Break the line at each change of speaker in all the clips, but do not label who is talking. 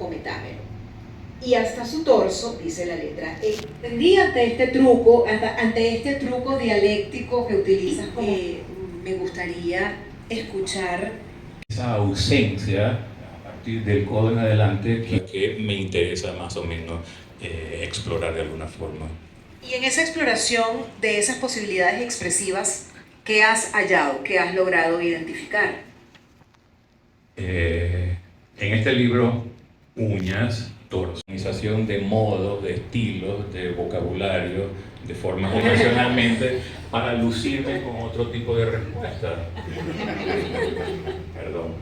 cometámelo. Y hasta su torso, dice la letra E. Entendí ante este truco dialéctico que utilizas como me gustaría escuchar
esa ausencia a partir del codo en adelante que me interesa más o menos explorar de alguna forma.
Y en esa exploración de esas posibilidades expresivas, ¿qué has hallado, qué has logrado identificar?
En este libro, uñas, organización de modos, de estilos, de vocabulario, de formas ocasionalmente para lucirme con otro tipo de respuesta. Perdón.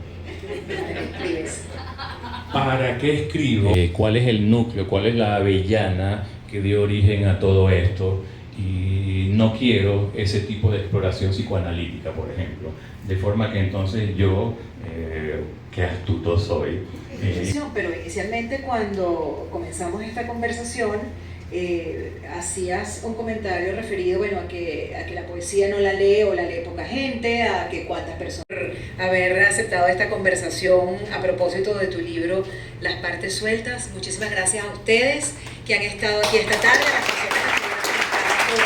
¿Para qué escribo? ¿Cuál es el núcleo? ¿Cuál es la avellana que dio origen a todo esto? Y no quiero ese tipo de exploración psicoanalítica, por ejemplo. De forma que entonces yo, qué astuto soy.
Pero inicialmente cuando comenzamos esta conversación, hacías un comentario referido, bueno, a que la poesía no la lee o la lee poca gente, a que cuántas personas haber aceptado esta conversación a propósito de tu libro Las Partes Sueltas. Muchísimas gracias a ustedes que han estado aquí esta tarde, a las personas que estuvieron conectadas por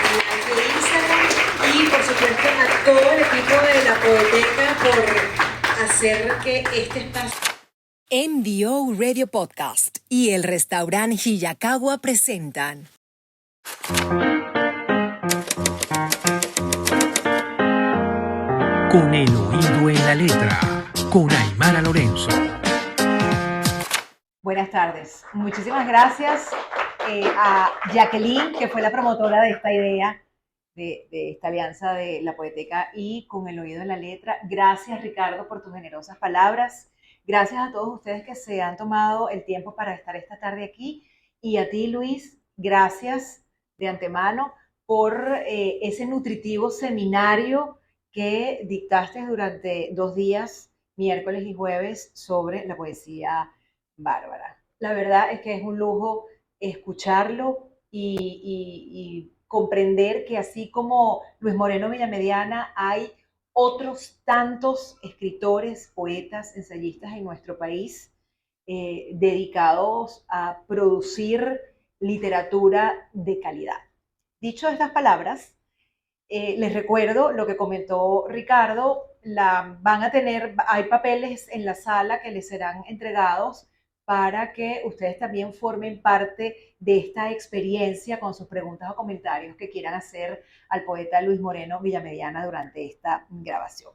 el live de Instagram y por supuesto a todo el equipo de la Poeteca por hacer que este espacio...
MDO Radio Podcast y el restaurante Hiyakawa presentan
Con el oído en la letra, con Aymara Lorenzo.
Buenas tardes. Muchísimas gracias a Jacqueline, que fue la promotora de esta idea, de esta alianza de la Poeteca y Con el oído en la letra. Gracias, Ricardo, por tus generosas palabras. Gracias a todos ustedes que se han tomado el tiempo para estar esta tarde aquí. Y a ti, Luis, gracias de antemano por ese nutritivo seminario que dictaste durante 2 días, miércoles y jueves, sobre la poesía bárbara. La verdad es que es un lujo escucharlo y comprender que así como Luis Moreno Villamediana, hay otros tantos escritores, poetas, ensayistas en nuestro país dedicados a producir literatura de calidad. Dicho estas palabras, les recuerdo lo que comentó Ricardo, hay papeles en la sala que les serán entregados para que ustedes también formen parte de esta experiencia con sus preguntas o comentarios que quieran hacer al poeta Luis Moreno Villamediana durante esta grabación.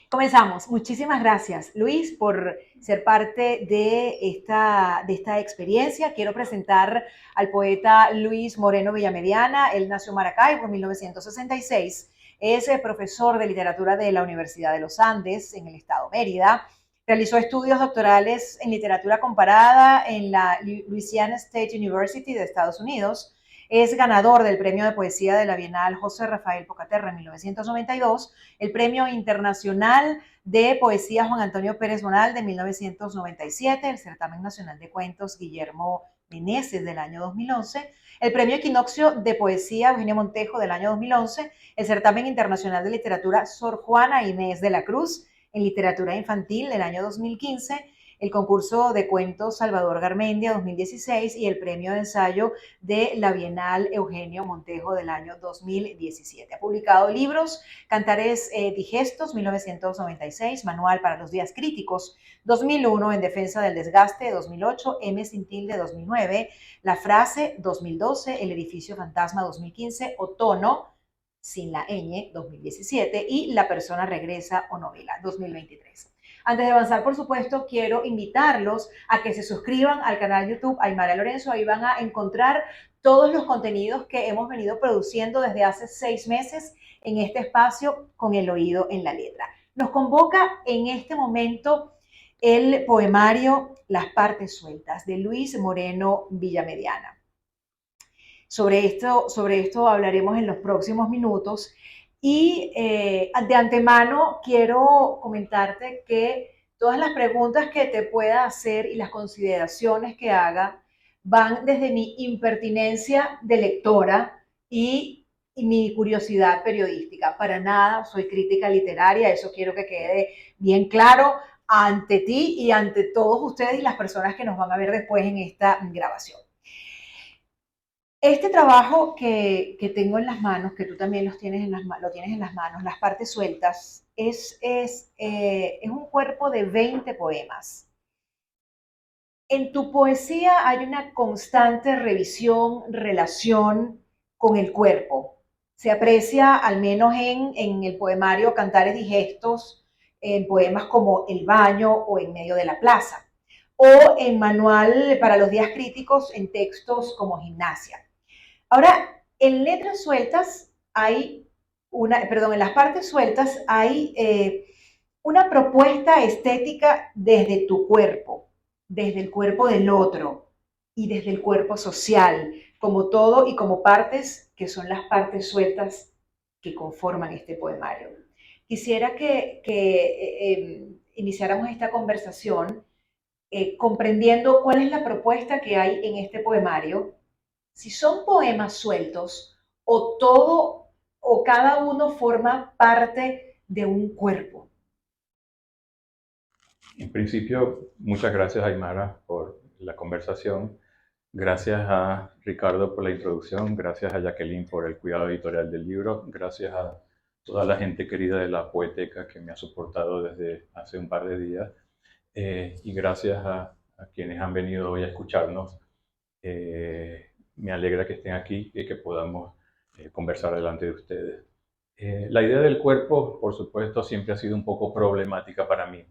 Comenzamos. Muchísimas gracias, Luis, por ser parte de esta experiencia. Quiero presentar al poeta Luis Moreno Villamediana. Él nació en Maracaibo en 1966. Es profesor de literatura de la Universidad de los Andes, en el estado Mérida. Realizó estudios doctorales en literatura comparada en la Louisiana State University de Estados Unidos. Es ganador del Premio de Poesía de la Bienal José Rafael Pocaterra en 1992, el Premio Internacional de Poesía Juan Antonio Pérez Bonal de 1997, el Certamen Nacional de Cuentos Guillermo Meneses del año 2011, el Premio Equinoccio de Poesía Eugenio Montejo del año 2011, el Certamen Internacional de Literatura Sor Juana Inés de la Cruz en Literatura Infantil del año 2015, el concurso de cuentos Salvador Garmendia 2016 y el premio de ensayo de la Bienal Eugenio Montejo del año 2017. Ha publicado libros: Cantares Digestos, 1996, Manual para los Días Críticos, 2001, En Defensa del Desgaste, 2008, M. Sin tilde, 2009, La Frase, 2012, El Edificio Fantasma, 2015, Otono, sin la ñ, 2017, y La Persona Regresa o Novela, 2023. Antes de avanzar, por supuesto, quiero invitarlos a que se suscriban al canal YouTube Aymara Lorenzo. Ahí van a encontrar todos los contenidos que hemos venido produciendo desde hace 6 meses en este espacio Con el oído en la letra. Nos convoca en este momento el poemario Las Partes Sueltas de Luis Moreno Villamediana. Sobre esto hablaremos en los próximos minutos. Y de antemano quiero comentarte que todas las preguntas que te pueda hacer y las consideraciones que haga van desde mi impertinencia de lectora y mi curiosidad periodística. Para nada soy crítica literaria, eso quiero que quede bien claro. ante ti y ante todos ustedes y las personas que nos van a ver después en esta grabación. Este trabajo que tengo en las manos, que tú también lo tienes en las manos, las partes sueltas, es un cuerpo de 20 poemas. En tu poesía hay una constante revisión, relación con el cuerpo. Se aprecia, al menos en el poemario Cantares y Gestos, en poemas como El baño o En medio de la plaza, o en Manual para los días críticos, en textos como Gimnasia. Ahora, en letras sueltas hay en las partes sueltas hay una propuesta estética desde tu cuerpo, desde el cuerpo del otro y desde el cuerpo social, como todo y como partes que son las partes sueltas que conforman este poemario. Quisiera que iniciáramos esta conversación comprendiendo cuál es la propuesta que hay en este poemario, si son poemas sueltos o todo o cada uno forma parte de un cuerpo.
En principio, muchas gracias, Aymara, por la conversación. Gracias a Ricardo por la introducción, gracias a Jacqueline por el cuidado editorial del libro, gracias a toda la gente querida de la Poeteca que me ha soportado desde hace un par de días, y gracias a quienes han venido hoy a escucharnos. Me alegra que estén aquí y que podamos conversar delante de ustedes. La idea del cuerpo, por supuesto, siempre ha sido un poco problemática para mí.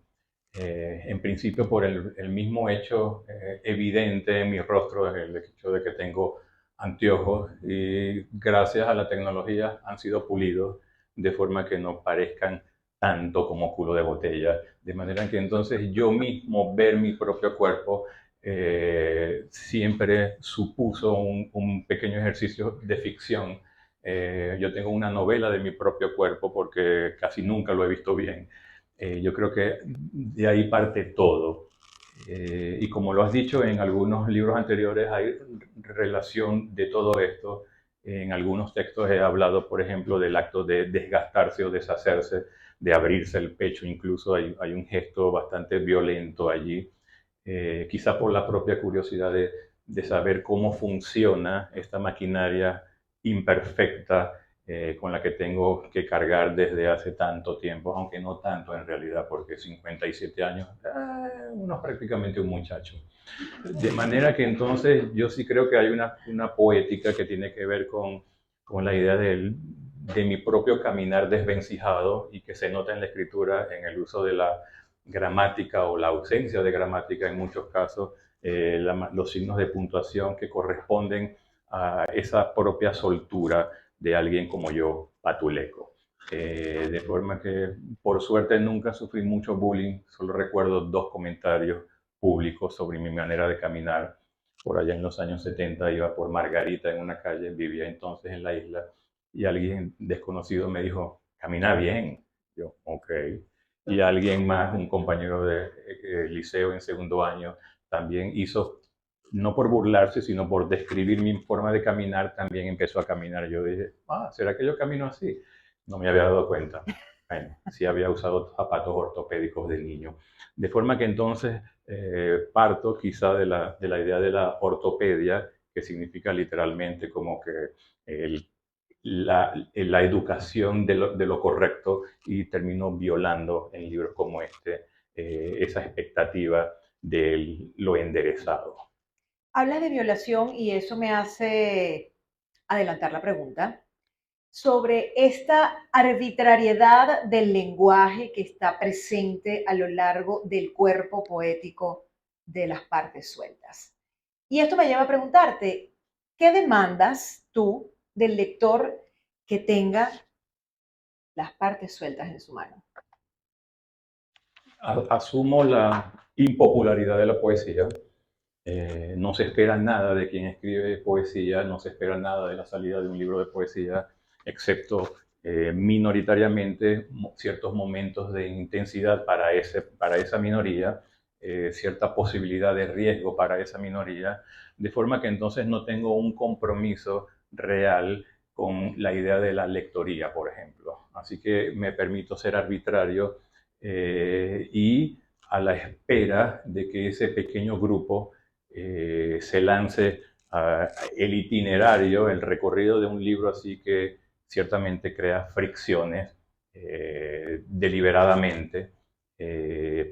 En principio por el mismo hecho evidente en mi rostro, el hecho de que tengo anteojos, y gracias a la tecnología han sido pulidos de forma que no parezcan tanto como culo de botella, de manera que entonces yo mismo ver mi propio cuerpo siempre supuso un pequeño ejercicio de ficción. Yo tengo una novela de mi propio cuerpo porque casi nunca lo he visto bien. Yo creo que de ahí parte todo. Y como lo has dicho en algunos libros anteriores, hay relación de todo esto. En algunos textos he hablado, por ejemplo, del acto de desgastarse o deshacerse, de abrirse el pecho. Incluso hay un gesto bastante violento allí, quizá por la propia curiosidad de saber cómo funciona esta maquinaria imperfecta con la que tengo que cargar desde hace tanto tiempo, aunque no tanto en realidad, porque 57 años, uno es prácticamente un muchacho. De manera que entonces yo sí creo que hay una poética que tiene que ver con la idea de mi propio caminar desvencijado y que se nota en la escritura, en el uso de la gramática o la ausencia de gramática en muchos casos, los signos de puntuación que corresponden a esa propia soltura de alguien como yo, patuleco. De forma que, por suerte, nunca sufrí mucho bullying, solo recuerdo 2 comentarios públicos sobre mi manera de caminar. Por allá en los años 70 iba por Margarita en una calle, vivía entonces en la isla, y alguien desconocido me dijo, camina bien. Yo, ok. Y alguien más, un compañero de liceo en segundo año, también hizo, no por burlarse, sino por describir mi forma de caminar, también empezó a caminar. Yo dije, ¿será que yo camino así? No me había dado cuenta. Bueno, sí había usado zapatos ortopédicos de niño. De forma que entonces parto quizá de la idea de la ortopedia, que significa literalmente como que la educación de lo correcto, y termino violando en libros como este esa expectativa de lo enderezado.
Hablas de violación y eso me hace adelantar la pregunta sobre esta arbitrariedad del lenguaje que está presente a lo largo del cuerpo poético de las partes sueltas. Y esto me lleva a preguntarte, ¿qué demandas tú del lector que tenga las partes sueltas en su mano?
Asumo la impopularidad de la poesía. No se espera nada de quien escribe poesía, no se espera nada de la salida de un libro de poesía, excepto minoritariamente ciertos momentos de intensidad para esa minoría, cierta posibilidad de riesgo para esa minoría, de forma que entonces no tengo un compromiso real con la idea de la lectoría, por ejemplo. Así que me permito ser arbitrario y a la espera de que ese pequeño grupo se lance el itinerario, el recorrido de un libro así que ciertamente crea fricciones deliberadamente,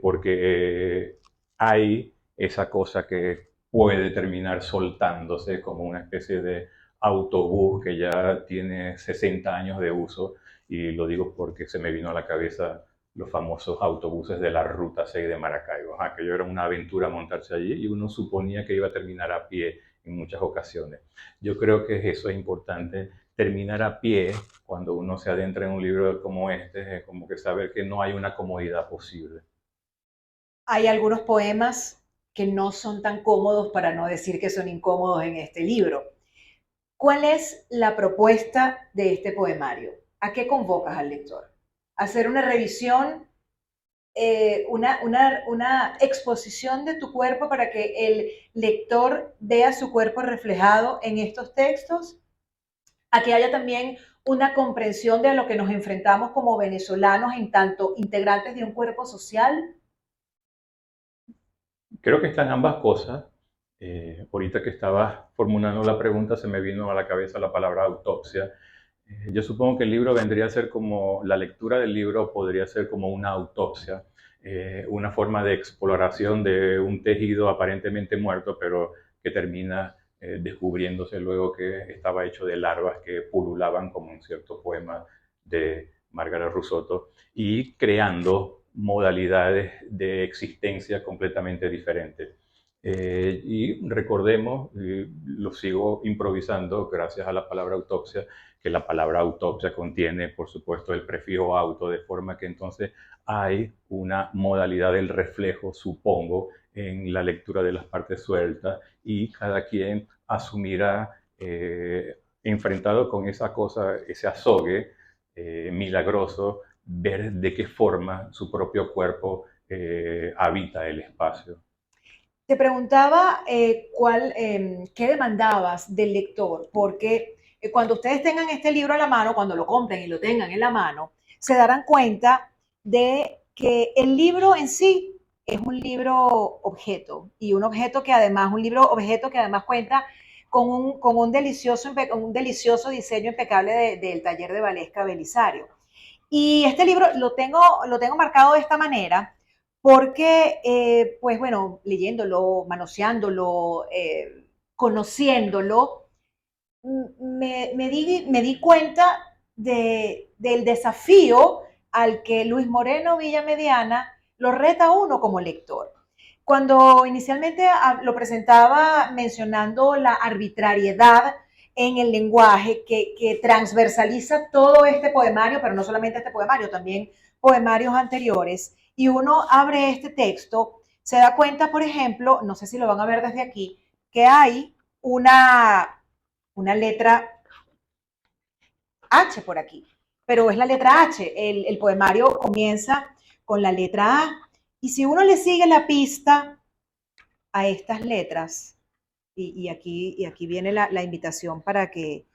porque hay esa cosa que puede terminar soltándose como una especie de autobús que ya tiene 60 años de uso, y lo digo porque se me vino a la cabeza los famosos autobuses de la Ruta 6 de Maracaibo. Aquello era una aventura montarse allí y uno suponía que iba a terminar a pie en muchas ocasiones. Yo creo que eso es importante, terminar a pie cuando uno se adentra en un libro como este, es como que saber que no hay una comodidad posible.
Hay algunos poemas que no son tan cómodos, para no decir que son incómodos en este libro. ¿Cuál es la propuesta de este poemario? ¿A qué convocas al lector? ¿Hacer una revisión, una exposición de tu cuerpo para que el lector vea su cuerpo reflejado en estos textos? ¿A que haya también una comprensión de lo que nos enfrentamos como venezolanos en tanto integrantes de un cuerpo social?
Creo que están ambas cosas. Ahorita que estaba formulando la pregunta se me vino a la cabeza la palabra autopsia. Yo supongo que el libro vendría a ser como, la lectura del libro podría ser como una autopsia, una forma de exploración de un tejido aparentemente muerto, pero que termina descubriéndose luego que estaba hecho de larvas que pululaban, como un cierto poema de Margaret Rusotto, y creando modalidades de existencia completamente diferentes. Y recordemos, lo sigo improvisando gracias a la palabra autopsia, que la palabra autopsia contiene, por supuesto, el prefijo auto, de forma que entonces hay una modalidad del reflejo, supongo, en la lectura de las partes sueltas, y cada quien asumirá, enfrentado con esa cosa, ese azogue milagroso, ver de qué forma su propio cuerpo habita el espacio.
Te preguntaba qué demandabas del lector, porque cuando ustedes tengan este libro a la mano, cuando lo compren y lo tengan en la mano, se darán cuenta de que el libro en sí es un libro objeto, y un objeto que además, un libro objeto que además cuenta con un delicioso diseño impecable del taller de Valesca Belisario. Y este libro lo tengo marcado de esta manera porque, pues bueno, leyéndolo, manoseándolo, conociéndolo, me di cuenta del desafío al que Luis Moreno Villamediana lo reta a uno como lector. Cuando inicialmente lo presentaba mencionando la arbitrariedad en el lenguaje que transversaliza todo este poemario, pero no solamente este poemario, también poemarios anteriores, y uno abre este texto, se da cuenta, por ejemplo, no sé si lo van a ver desde aquí, que hay una letra H por aquí, pero es la letra H. El poemario comienza con la letra A, y si uno le sigue la pista a estas letras, y aquí viene la invitación para que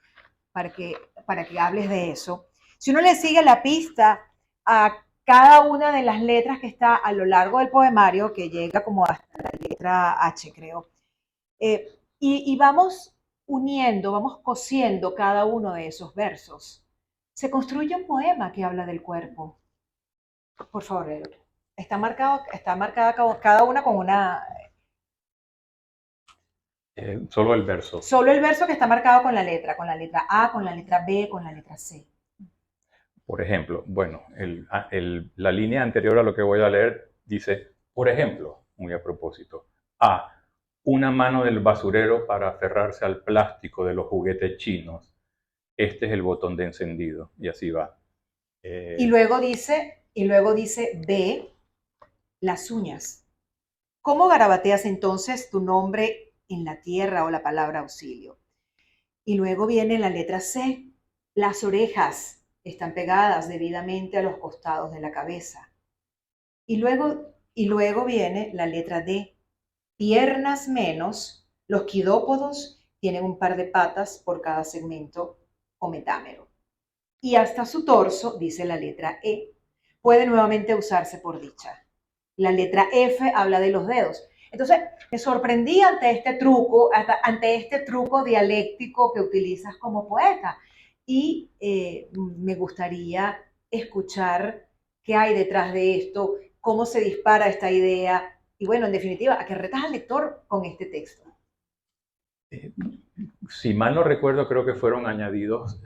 hables de eso, si uno le sigue la pista a cada una de las letras que está a lo largo del poemario, que llega como hasta la letra H, creo, y vamos uniendo, vamos cosiendo cada uno de esos versos, se construye un poema que habla del cuerpo. Por favor, está marcada cada una con una...
Solo el verso.
Solo el verso que está marcado con la letra A, con la letra B, con la letra C.
Por ejemplo, bueno, la línea anterior a lo que voy a leer dice, por ejemplo, muy a propósito, A, una mano del basurero para aferrarse al plástico de los juguetes chinos. Este es el botón de encendido, y así va.
Y luego dice B, las uñas. ¿Cómo garabateas entonces tu nombre en la tierra o la palabra auxilio? Y luego viene la letra C, las orejas están pegadas debidamente a los costados de la cabeza. Y luego viene la letra D, piernas menos, los quidópodos tienen un par de patas por cada segmento o metámero. Y hasta su torso, dice la letra E, puede nuevamente usarse por dicha. La letra F habla de los dedos. Entonces, me sorprendí ante este truco, ante este truco dialéctico que utilizas como poeta. Y me gustaría escuchar qué hay detrás de esto, cómo se dispara esta idea y bueno, en definitiva, a que retas al lector con este texto.
Si mal no recuerdo, creo que fueron añadidos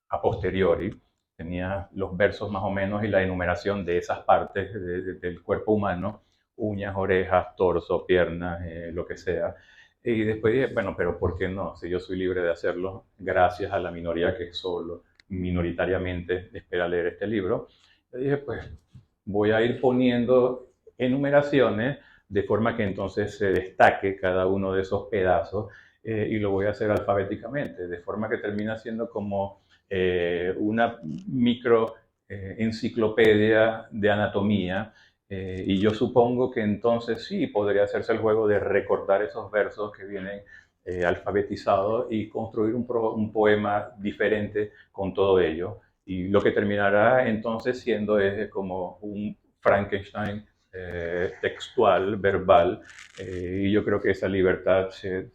a posteriori. Tenía los versos más o menos y la enumeración de esas partes del cuerpo humano, uñas, orejas, torso, piernas, lo que sea. Y después dije, bueno, pero ¿por qué no? Si yo soy libre de hacerlo, gracias a la minoría que solo minoritariamente espera leer este libro. Yo dije, pues voy a ir poniendo enumeraciones de forma que entonces se destaque cada uno de esos pedazos y lo voy a hacer alfabéticamente, de forma que termina siendo como una micro enciclopedia de anatomía. Y yo supongo que entonces sí podría hacerse el juego de recortar esos versos que vienen alfabetizados y construir un poema diferente con todo ello. Y lo que terminará entonces siendo es como un Frankenstein textual, verbal, y yo creo que esa libertad se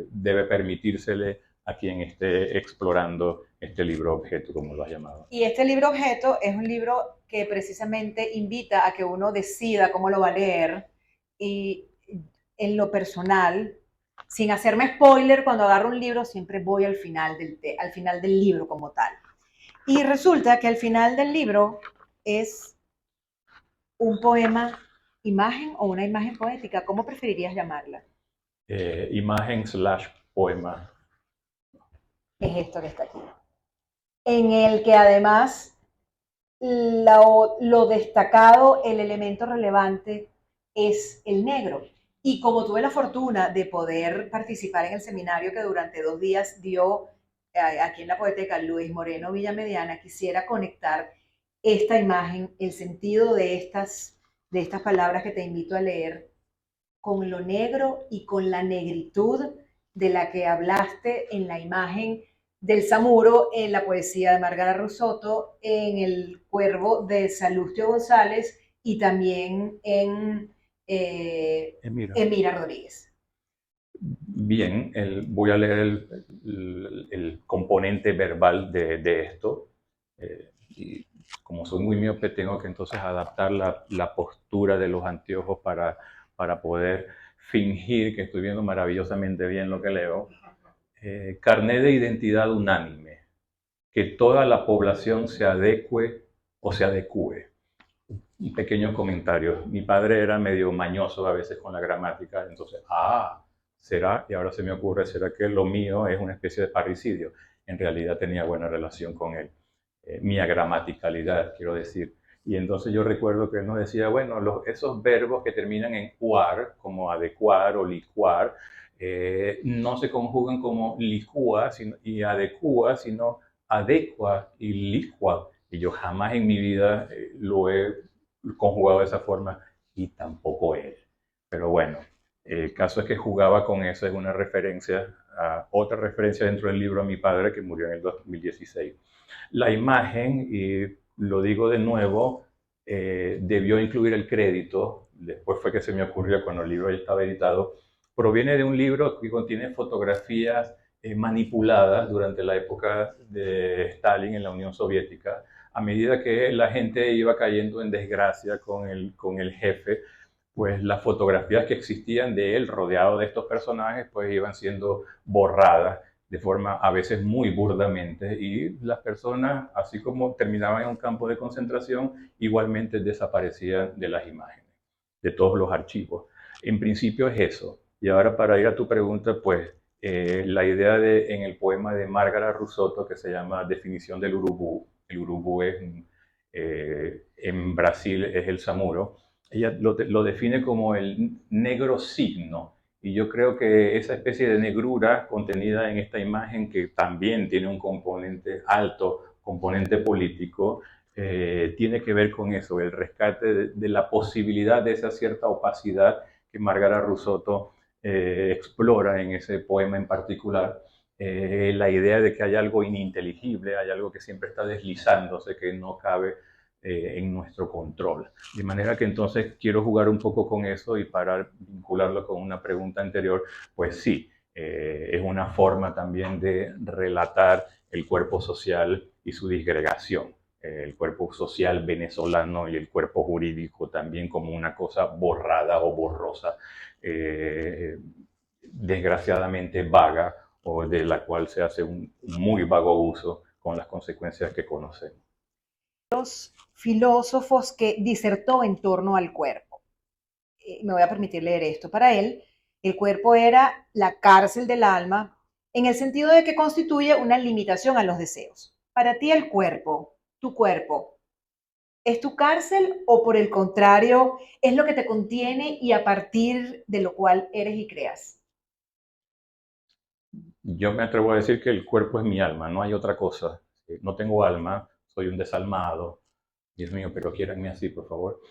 debe permitírsele a quien esté explorando este libro objeto, como lo has llamado.
Y este libro objeto es un libro que precisamente invita a que uno decida cómo lo va a leer y en lo personal, sin hacerme spoiler, cuando agarro un libro siempre voy al final del libro como tal. Y resulta que al final del libro es un poema, imagen o una imagen poética. ¿Cómo preferirías llamarla?
Imagen/poema.
Es esto que está aquí. En el que además lo destacado, el elemento relevante es el negro. Y como tuve la fortuna de poder participar en el seminario que durante 2 días dio aquí en la Poeteca Luis Moreno Villamediana, quisiera conectar esta imagen, el sentido de estas palabras que te invito a leer, con lo negro y con la negritud de la que hablaste en la imagen del Samuro, en la poesía de Márgara Rusotto, en El Cuervo de Salustio González y también en Emira Rodríguez.
Bien, voy a leer el componente verbal de esto. Y como soy muy miope, tengo que entonces adaptar la postura de los anteojos para poder fingir que estoy viendo maravillosamente bien lo que leo. Carné de identidad unánime, que toda la población se adecue o se adecue. Un pequeño comentario. Mi padre era medio mañoso a veces con la gramática, entonces, será, y ahora se me ocurre, será que lo mío es una especie de parricidio. En realidad tenía buena relación con él. Mi gramaticalidad, quiero decir. Y entonces yo recuerdo que él nos decía, bueno, esos verbos que terminan en uar, como adecuar o licuar, no se conjugan como licúa y adecua, sino adecua y licua. Y yo jamás en mi vida lo he conjugado de esa forma y tampoco él. Pero bueno, el caso es que jugaba con eso, es una referencia a otra referencia dentro del libro a mi padre que murió en el 2016. La imagen, y lo digo de nuevo, debió incluir el crédito, después fue que se me ocurrió cuando el libro ya estaba editado, proviene de un libro que contiene fotografías manipuladas durante la época de Stalin en la Unión Soviética, a medida que la gente iba cayendo en desgracia con el jefe, pues las fotografías que existían de él rodeado de estos personajes pues iban siendo borradas de forma a veces muy burdamente y las personas, así como terminaban en un campo de concentración, igualmente desaparecían de las imágenes, de todos los archivos. En principio es eso. Y ahora para ir a tu pregunta, pues la idea en el poema de Márgara Rusotto que se llama Definición del Urubú, el urubú es, en Brasil es el samuro, ella lo define como el negro signo. Y yo creo que esa especie de negrura contenida en esta imagen, que también tiene un componente alto, componente político, tiene que ver con eso, el rescate de la posibilidad de esa cierta opacidad que Márgara Rusotto explora en ese poema en particular. La idea de que hay algo ininteligible, hay algo que siempre está deslizándose, que no cabe en nuestro control. De manera que entonces quiero jugar un poco con eso y para vincularlo con una pregunta anterior, pues sí, es una forma también de relatar el cuerpo social y su disgregación. El cuerpo social venezolano y el cuerpo jurídico también como una cosa borrada o borrosa, desgraciadamente vaga, o de la cual se hace un muy vago uso con las consecuencias que conocemos.
Los filósofos que disertó en torno al cuerpo. Me voy a permitir leer esto. Para él, el cuerpo era la cárcel del alma en el sentido de que constituye una limitación a los deseos. Para ti el cuerpo, tu cuerpo, ¿es tu cárcel o por el contrario es lo que te contiene y a partir de lo cual eres y creas?
Yo me atrevo a decir que el cuerpo es mi alma, no hay otra cosa. No tengo alma, soy un desalmado. Dios mío, pero quiéranme así, por favor.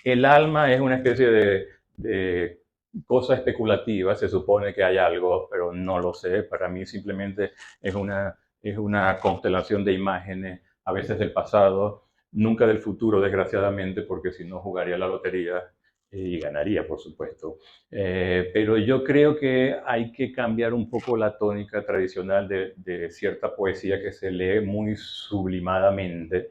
El alma es una especie de cosa especulativa, se supone que hay algo, pero no lo sé. Para mí simplemente es una constelación de imágenes, a veces del pasado, nunca del futuro, desgraciadamente, porque si no jugaría la lotería y ganaría, por supuesto. Pero yo creo que hay que cambiar un poco la tónica tradicional de cierta poesía que se lee muy sublimadamente,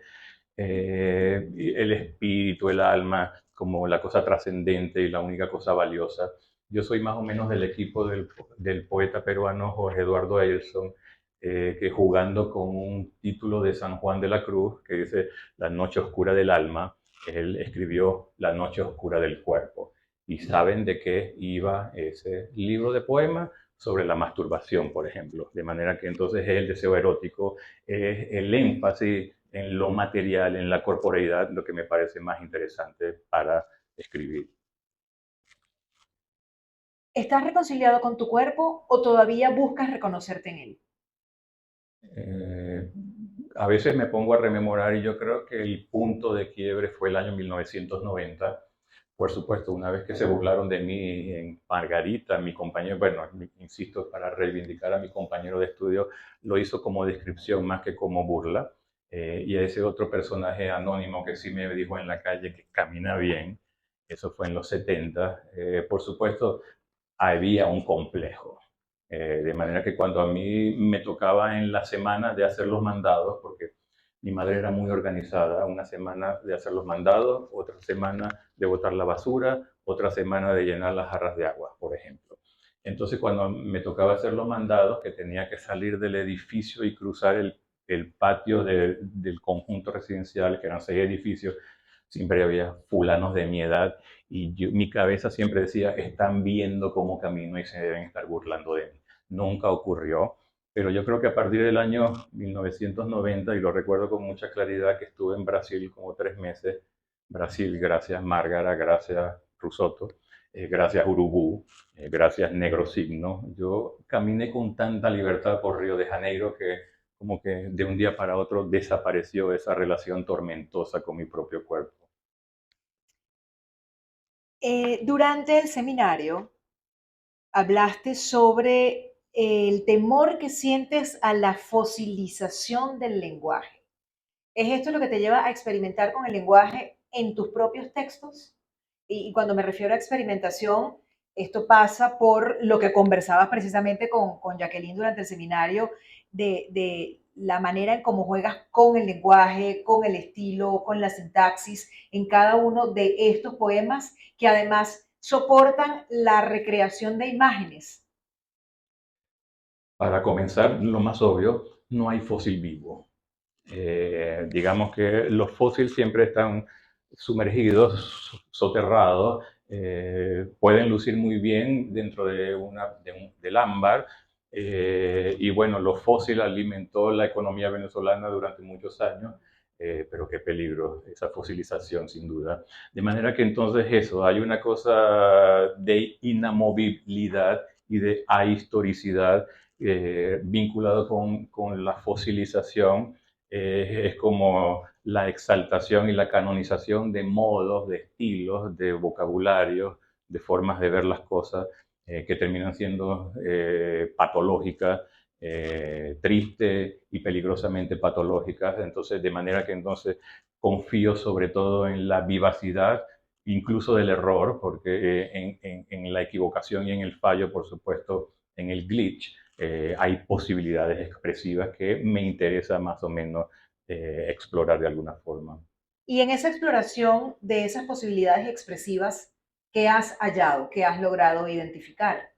el espíritu, el alma, como la cosa trascendente y la única cosa valiosa. Yo soy más o menos del equipo del poeta peruano Jorge Eduardo Ailson, que jugando con un título de San Juan de la Cruz, que dice La noche oscura del alma, él escribió La noche oscura del cuerpo. ¿Y saben de qué iba ese libro de poemas? Sobre la masturbación, por ejemplo. De manera que entonces es el deseo erótico, es el énfasis en lo material, en la corporeidad, lo que me parece más interesante para escribir.
¿Estás reconciliado con tu cuerpo o todavía buscas reconocerte en él?
Eh, a veces me pongo a rememorar y yo creo que el punto de quiebre fue el año 1990. Por supuesto, una vez que se burlaron de mí en Margarita, mi compañero, bueno, insisto, para reivindicar a mi compañero de estudio, lo hizo como descripción más que como burla. Y a ese otro personaje anónimo que sí me dijo en la calle que camina bien, eso fue en los 70, por supuesto, había un complejo. De manera que cuando a mí me tocaba en la semana de hacer los mandados, porque mi madre era muy organizada, una semana de hacer los mandados, otra semana de botar la basura, otra semana de llenar las jarras de agua, por ejemplo. Entonces cuando me tocaba hacer los mandados, que tenía que salir del edificio y cruzar el patio del conjunto residencial, que eran 6 edificios, siempre había fulanos de mi edad y mi cabeza siempre decía, están viendo cómo camino y se deben estar burlando de mí. Nunca ocurrió, pero yo creo que a partir del año 1990, y lo recuerdo con mucha claridad, que estuve en Brasil como 3 meses, Brasil, gracias Márgara, gracias Rusotto, gracias Urubú, gracias Negro Signo, yo caminé con tanta libertad por Río de Janeiro que como que de un día para otro desapareció esa relación tormentosa con mi propio cuerpo.
Durante el seminario hablaste sobre el temor que sientes a la fosilización del lenguaje. ¿Es esto lo que te lleva a experimentar con el lenguaje en tus propios textos? Y cuando me refiero a experimentación, esto pasa por lo que conversabas precisamente con Jacqueline durante el seminario, de la manera en cómo juegas con el lenguaje, con el estilo, con la sintaxis en cada uno de estos poemas que además soportan la recreación de imágenes.
Para comenzar, lo más obvio, no hay fósil vivo. Digamos que los fósiles siempre están sumergidos, soterrados, pueden lucir muy bien dentro del ámbar. Y bueno, los fósiles alimentó la economía venezolana durante muchos años, pero qué peligro esa fosilización, sin duda. De manera que entonces eso, hay una cosa de inamovibilidad y de ahistoricidad vinculado con la fosilización. Es como la exaltación y la canonización de modos, de estilos, de vocabularios, de formas de ver las cosas que terminan siendo patológicas triste y peligrosamente patológicas. Entonces, de manera que entonces confío sobre todo en la vivacidad, incluso del error, porque en la equivocación y en el fallo, por supuesto, en el glitch, hay posibilidades expresivas que me interesa más o menos explorar de alguna forma.
Y en esa exploración de esas posibilidades expresivas, ¿qué has hallado? ¿Qué has logrado identificar?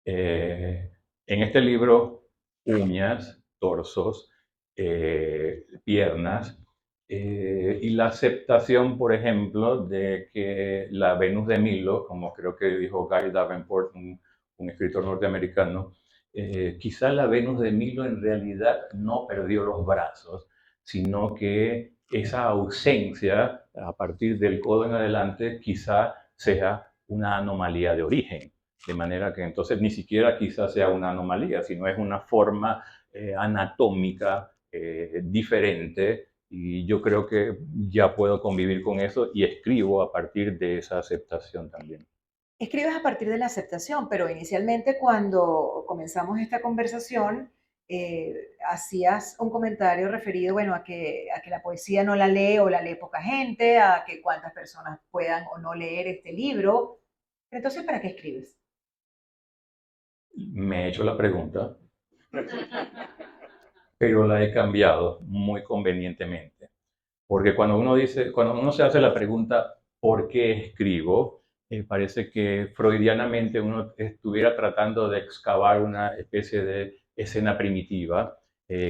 En este libro, uñas, torsos, piernas, y la aceptación, por ejemplo, de que la Venus de Milo, como creo que dijo Guy Davenport, un escritor norteamericano, quizá la Venus de Milo en realidad no perdió los brazos, sino que esa ausencia a partir del codo en adelante quizá sea una anomalía de origen. De manera que entonces ni siquiera quizás sea una anomalía, sino es una forma anatómica diferente, y yo creo que ya puedo convivir con eso y escribo a partir de esa aceptación también.
Escribes a partir de la aceptación, pero inicialmente cuando comenzamos esta conversación, hacías un comentario referido, bueno, a que la poesía no la lee o la lee poca gente, a que cuántas personas puedan o no leer este libro. Entonces, ¿para qué escribes?
Me he hecho la pregunta, pero la he cambiado muy convenientemente. Porque cuando uno se hace la pregunta, ¿por qué escribo? Parece que freudianamente uno estuviera tratando de excavar una especie de escena primitiva.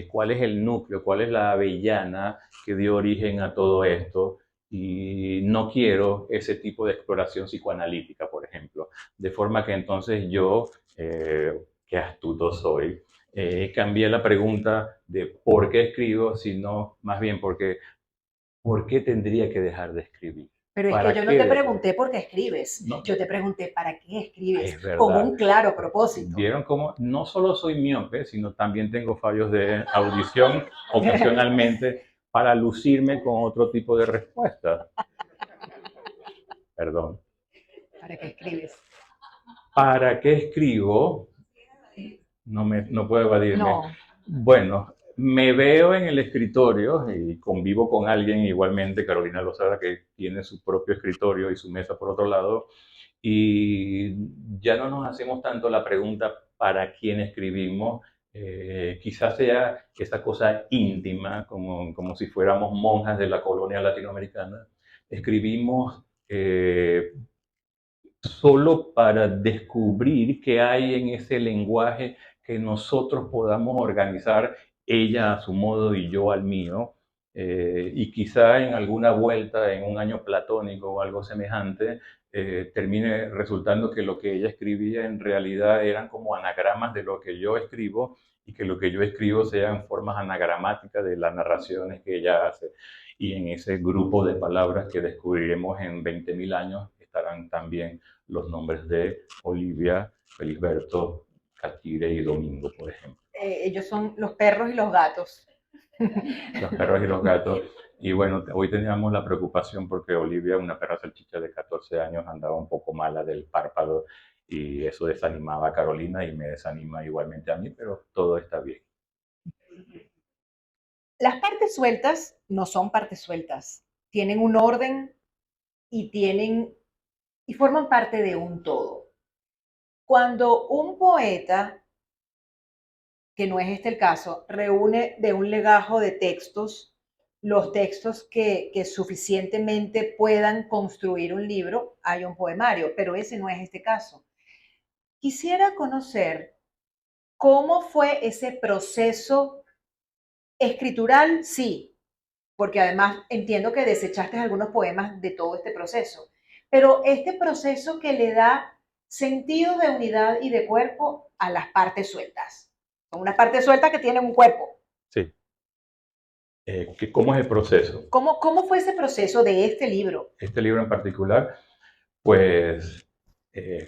¿Cuál es el núcleo? ¿Cuál es la avellana que dio origen a todo esto? Y no quiero ese tipo de exploración psicoanalítica, por ejemplo. De forma que entonces yo, qué astuto soy, cambié la pregunta de por qué escribo, sino más bien porque ¿por qué tendría que dejar de escribir?
Pero es que
¿Para
yo no
qué
te
dejar?
pregunté por qué escribes,
No,
yo te pregunté para qué escribes,
es
con
verdad.
un claro propósito.
Vieron cómo no solo soy miope, sino también tengo fallos de audición ocasionalmente para lucirme con otro tipo de respuesta. Perdón.
¿Para qué escribes?
¿Para qué escribo? No puedo evadirme.
No,
Bueno, me veo en el escritorio y convivo con alguien igualmente, Carolina Lozada, que tiene su propio escritorio y su mesa por otro lado, y ya no nos hacemos tanto la pregunta para quién escribimos. Quizás sea esa cosa íntima, como si fuéramos monjas de la colonia latinoamericana. Escribimos solo para descubrir qué hay en ese lenguaje que nosotros podamos organizar, ella a su modo y yo al mío, y quizá en alguna vuelta, en un año platónico o algo semejante, termine resultando que lo que ella escribía en realidad eran como anagramas de lo que yo escribo, y que lo que yo escribo sean formas anagramáticas de las narraciones que ella hace. Y en ese grupo de palabras que descubriremos en 20.000 años estarán también los nombres de Olivia, Felisberto, Catire y Domingo, por ejemplo.
ellos son los perros y los gatos.
Los perros y los gatos. Y bueno, hoy teníamos la preocupación porque Olivia, una perra salchicha de 14 años, andaba un poco mala del párpado, y eso desanimaba a Carolina y me desanima igualmente a mí, pero todo está bien.
Las partes sueltas no son partes sueltas, tienen un orden y y forman parte de un todo. Cuando un poeta, que no es este el caso, reúne de un legajo de textos los textos que suficientemente puedan construir un libro, hay un poemario, pero ese no es este caso. Quisiera conocer cómo fue ese proceso escritural, sí, porque además entiendo que desechaste algunos poemas de todo este proceso, pero este proceso que le da sentido de unidad y de cuerpo a las partes sueltas. Son unas partes sueltas que tienen un cuerpo.
Sí. ¿Cómo es el proceso?
¿Cómo fue ese proceso de este libro?
Este libro en particular, pues, eh,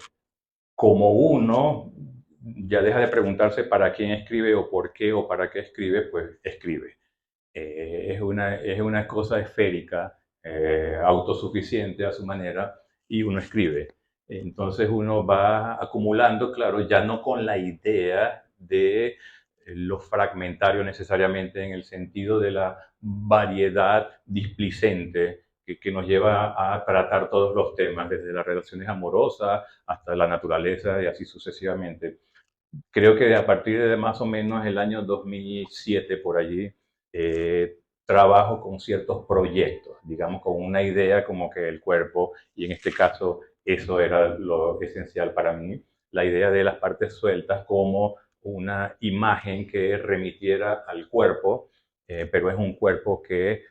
como uno ya deja de preguntarse para quién escribe o por qué o para qué escribe, pues escribe. Es una cosa esférica, autosuficiente a su manera, y uno escribe. Entonces uno va acumulando, claro, ya no con la idea de lo fragmentario necesariamente en el sentido de la variedad displicente que nos lleva a tratar todos los temas, desde las relaciones amorosas hasta la naturaleza y así sucesivamente. Creo que a partir de más o menos el año 2007 por allí, trabajo con ciertos proyectos, digamos con una idea como que el cuerpo, y en este caso eso era lo esencial para mí, la idea de las partes sueltas como una imagen que remitiera al cuerpo, pero es un cuerpo que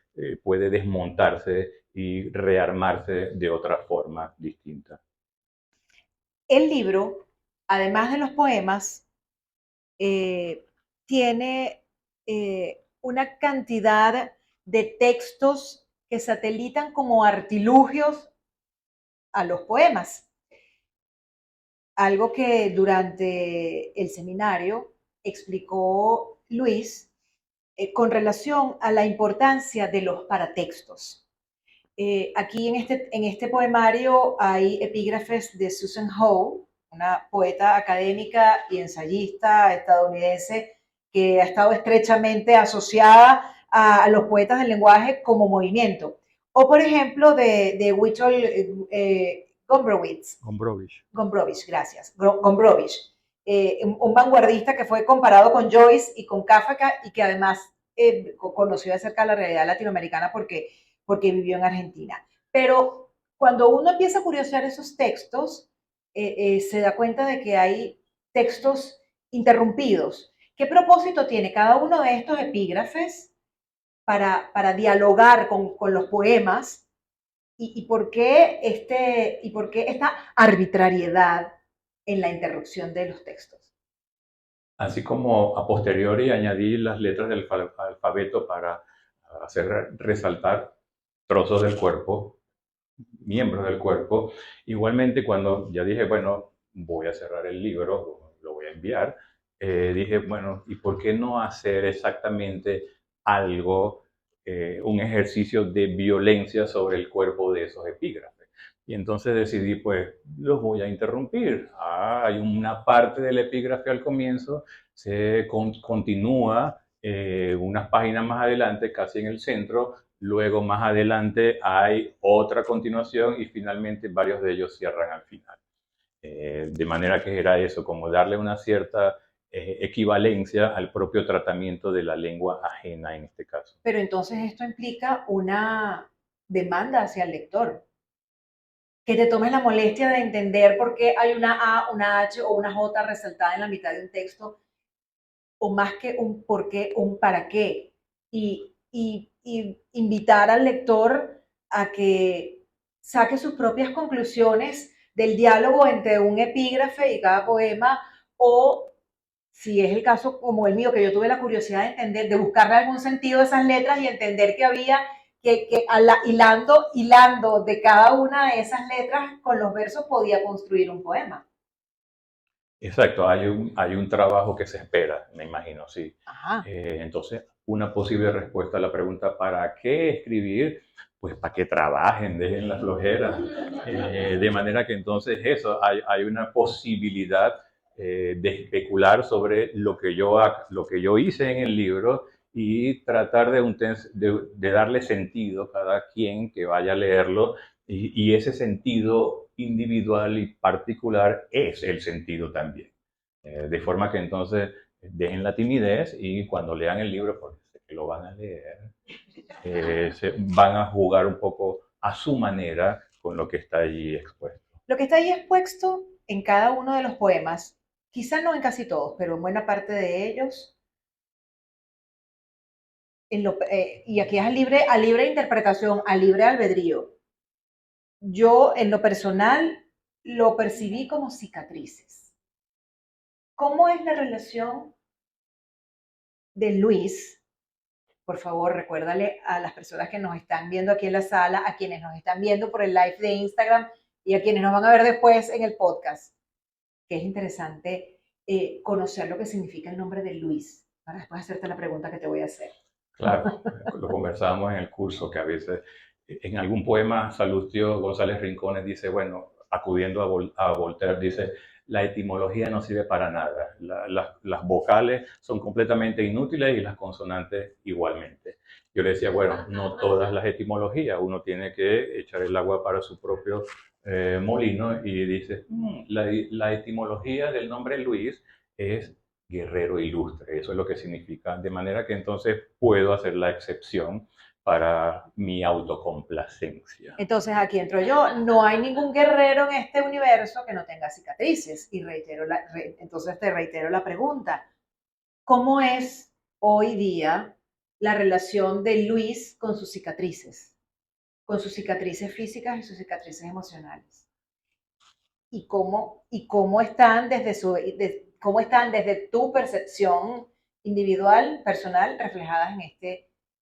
puede desmontarse y rearmarse de otra forma distinta.
El libro, además de los poemas, tiene una cantidad de textos que satelitan como artilugios a los poemas. Algo que durante el seminario explicó Luis con relación a la importancia de los paratextos. Aquí en este poemario hay epígrafes de Susan Howe, una poeta académica y ensayista estadounidense que ha estado estrechamente asociada a los poetas del lenguaje como movimiento. O, por ejemplo, de Witold Gombrowicz. Gombrowicz, gracias. Gombrowicz. Un vanguardista que fue comparado con Joyce y con Kafka y que además conoció de cerca la realidad latinoamericana porque vivió en Argentina. Pero cuando uno empieza a curiosear esos textos, se da cuenta de que hay textos interrumpidos. ¿Qué propósito tiene cada uno de estos epígrafes para dialogar con los poemas? ¿Y por qué esta arbitrariedad en la interrupción de los textos?
Así como a posteriori añadí las letras del alfabeto para hacer resaltar trozos del cuerpo, miembros del cuerpo. Igualmente, cuando ya dije, bueno, voy a cerrar el libro, lo voy a enviar, dije, bueno, ¿y por qué no hacer exactamente algo, un ejercicio de violencia sobre el cuerpo de esos epígrafes? Y entonces decidí, pues, los voy a interrumpir. Hay una parte del epígrafe al comienzo, se continúa unas páginas más adelante, casi en el centro. Luego, más adelante, hay otra continuación y finalmente varios de ellos cierran al final. De manera que era eso, como darle una cierta equivalencia al propio tratamiento de la lengua ajena en este caso.
Pero entonces esto implica una demanda hacia el lector, que te tomes la molestia de entender por qué hay una A, una H o una J resaltada en la mitad de un texto, o más que un por qué, un para qué. Y invitar al lector a que saque sus propias conclusiones del diálogo entre un epígrafe y cada poema, o si es el caso como el mío, que yo tuve la curiosidad de entender, de buscarle algún sentido a esas letras y entender que había hilando de cada una de esas letras con los versos podía construir un poema.
Exacto, hay un trabajo que se espera, me imagino, sí.
Ajá.
Entonces, una posible respuesta a la pregunta, ¿para qué escribir? Pues para que trabajen, dejen la flojera. De manera que entonces eso, hay una posibilidad de especular sobre lo que yo hice en el libro y tratar de darle sentido a cada quien que vaya a leerlo, y ese sentido individual y particular es el sentido también. De forma que entonces dejen la timidez y cuando lean el libro, porque sé que lo van a leer, se van a jugar un poco a su manera con lo que está allí expuesto.
Lo que está ahí expuesto en cada uno de los poemas, quizá no en casi todos, pero en buena parte de ellos, y aquí es a libre interpretación, a libre albedrío. Yo, en lo personal, lo percibí como cicatrices. ¿Cómo es la relación de Luis? Por favor, recuérdale a las personas que nos están viendo aquí en la sala, a quienes nos están viendo por el live de Instagram y a quienes nos van a ver después en el podcast, que es interesante conocer lo que significa el nombre de Luis, para después hacerte la pregunta que te voy a hacer.
Claro, lo conversábamos en el curso, que a veces en algún poema Salustio González Rincones dice, bueno, acudiendo a Voltaire, dice, la etimología no sirve para nada. Las vocales son completamente inútiles y las consonantes igualmente. Yo le decía, bueno, no todas las etimologías, uno tiene que echar el agua para su propio molino y dice, la etimología del nombre Luis es guerrero ilustre, eso es lo que significa, de manera que entonces puedo hacer la excepción para mi autocomplacencia.
Entonces aquí entro yo, no hay ningún guerrero en este universo que no tenga cicatrices. Y entonces te reitero la pregunta, ¿cómo es hoy día la relación de Luis con sus cicatrices? Con sus cicatrices físicas y sus cicatrices emocionales. ¿Y cómo están cómo están desde tu percepción individual, personal, reflejadas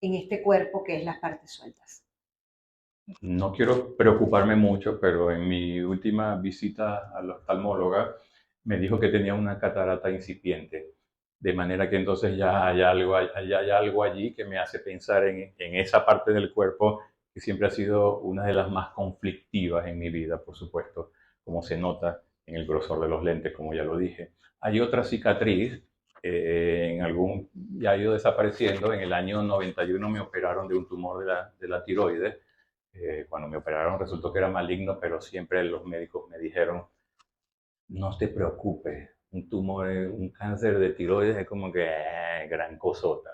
en este cuerpo que es las partes sueltas?
No quiero preocuparme mucho, pero en mi última visita a la oftalmóloga me dijo que tenía una catarata incipiente, de manera que entonces ya hay algo allí que me hace pensar en esa parte del cuerpo que siempre ha sido una de las más conflictivas en mi vida, por supuesto, como se nota en el grosor de los lentes, como ya lo dije. Hay otra cicatriz, ya ha ido desapareciendo. En el año 91 me operaron de un tumor de la tiroides. Cuando me operaron resultó que era maligno, pero siempre los médicos me dijeron, no te preocupes, un tumor, un cáncer de tiroides es como que gran cosota.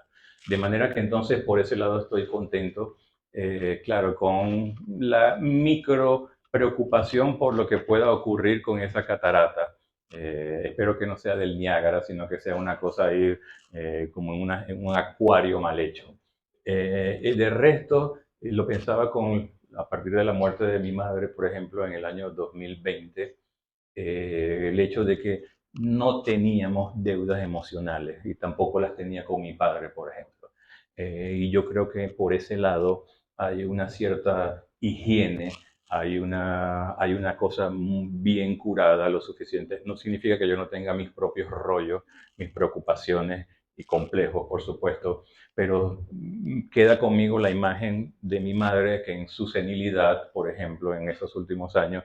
De manera que entonces por ese lado estoy contento, claro, con la micro preocupación por lo que pueda ocurrir con esa catarata. Espero que no sea del Niágara, sino que sea una cosa ahí como en un acuario mal hecho. De resto, lo pensaba a partir de la muerte de mi madre, por ejemplo, en el año 2020, el hecho de que no teníamos deudas emocionales y tampoco las tenía con mi padre, por ejemplo. Y yo creo que por ese lado hay una cierta higiene, hay una cosa bien curada, lo suficiente. No significa que yo no tenga mis propios rollos, mis preocupaciones y complejos, por supuesto, pero queda conmigo la imagen de mi madre que en su senilidad, por ejemplo, en esos últimos años,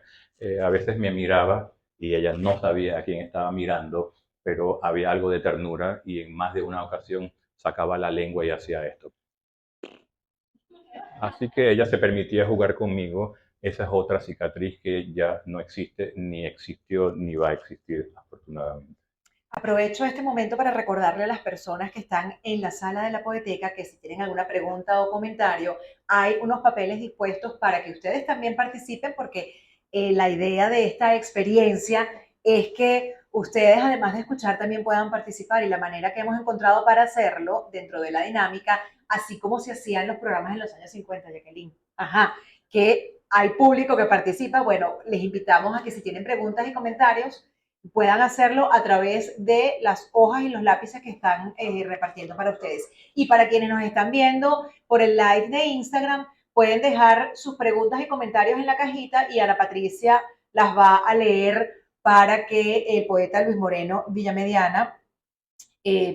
a veces me miraba y ella no sabía a quién estaba mirando, pero había algo de ternura y en más de una ocasión sacaba la lengua y hacía esto. Así que ella se permitía jugar conmigo. Esa es otra cicatriz que ya no existe, ni existió, ni va a existir, afortunadamente.
Aprovecho este momento para recordarle a las personas que están en la sala de la Poeteca que si tienen alguna pregunta o comentario, hay unos papeles dispuestos para que ustedes también participen, porque la idea de esta experiencia es que ustedes, además de escuchar, también puedan participar, y la manera que hemos encontrado para hacerlo dentro de la dinámica, así como se hacían los programas en los años 50, Jacqueline. Ajá, que hay público que participa. Bueno, les invitamos a que si tienen preguntas y comentarios, puedan hacerlo a través de las hojas y los lápices que están repartiendo para ustedes. Y para quienes nos están viendo por el live de Instagram, pueden dejar sus preguntas y comentarios en la cajita y Ana Patricia las va a leer para que el poeta Luis Moreno Villamediana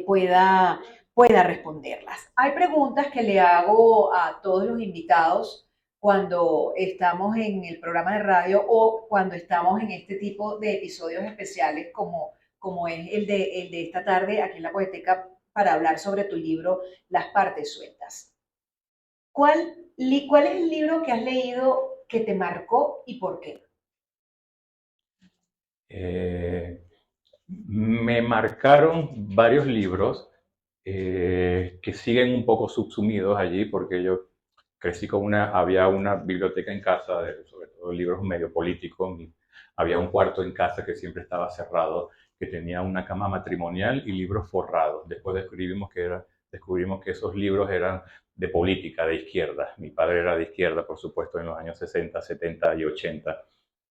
pueda responderlas. Hay preguntas que le hago a todos los invitados cuando estamos en el programa de radio o cuando estamos en este tipo de episodios especiales como es el de esta tarde aquí en la Poeteca, para hablar sobre tu libro Las partes sueltas. ¿Cuál es el libro que has leído que te marcó y por qué?
Me marcaron varios libros que siguen un poco subsumidos allí, porque yo crecí había una biblioteca en casa, sobre todo libros medio políticos. Había un cuarto en casa que siempre estaba cerrado, que tenía una cama matrimonial y libros forrados. Después descubrimos que esos libros eran de política, de izquierda. Mi padre era de izquierda, por supuesto, en los años 60, 70 y 80.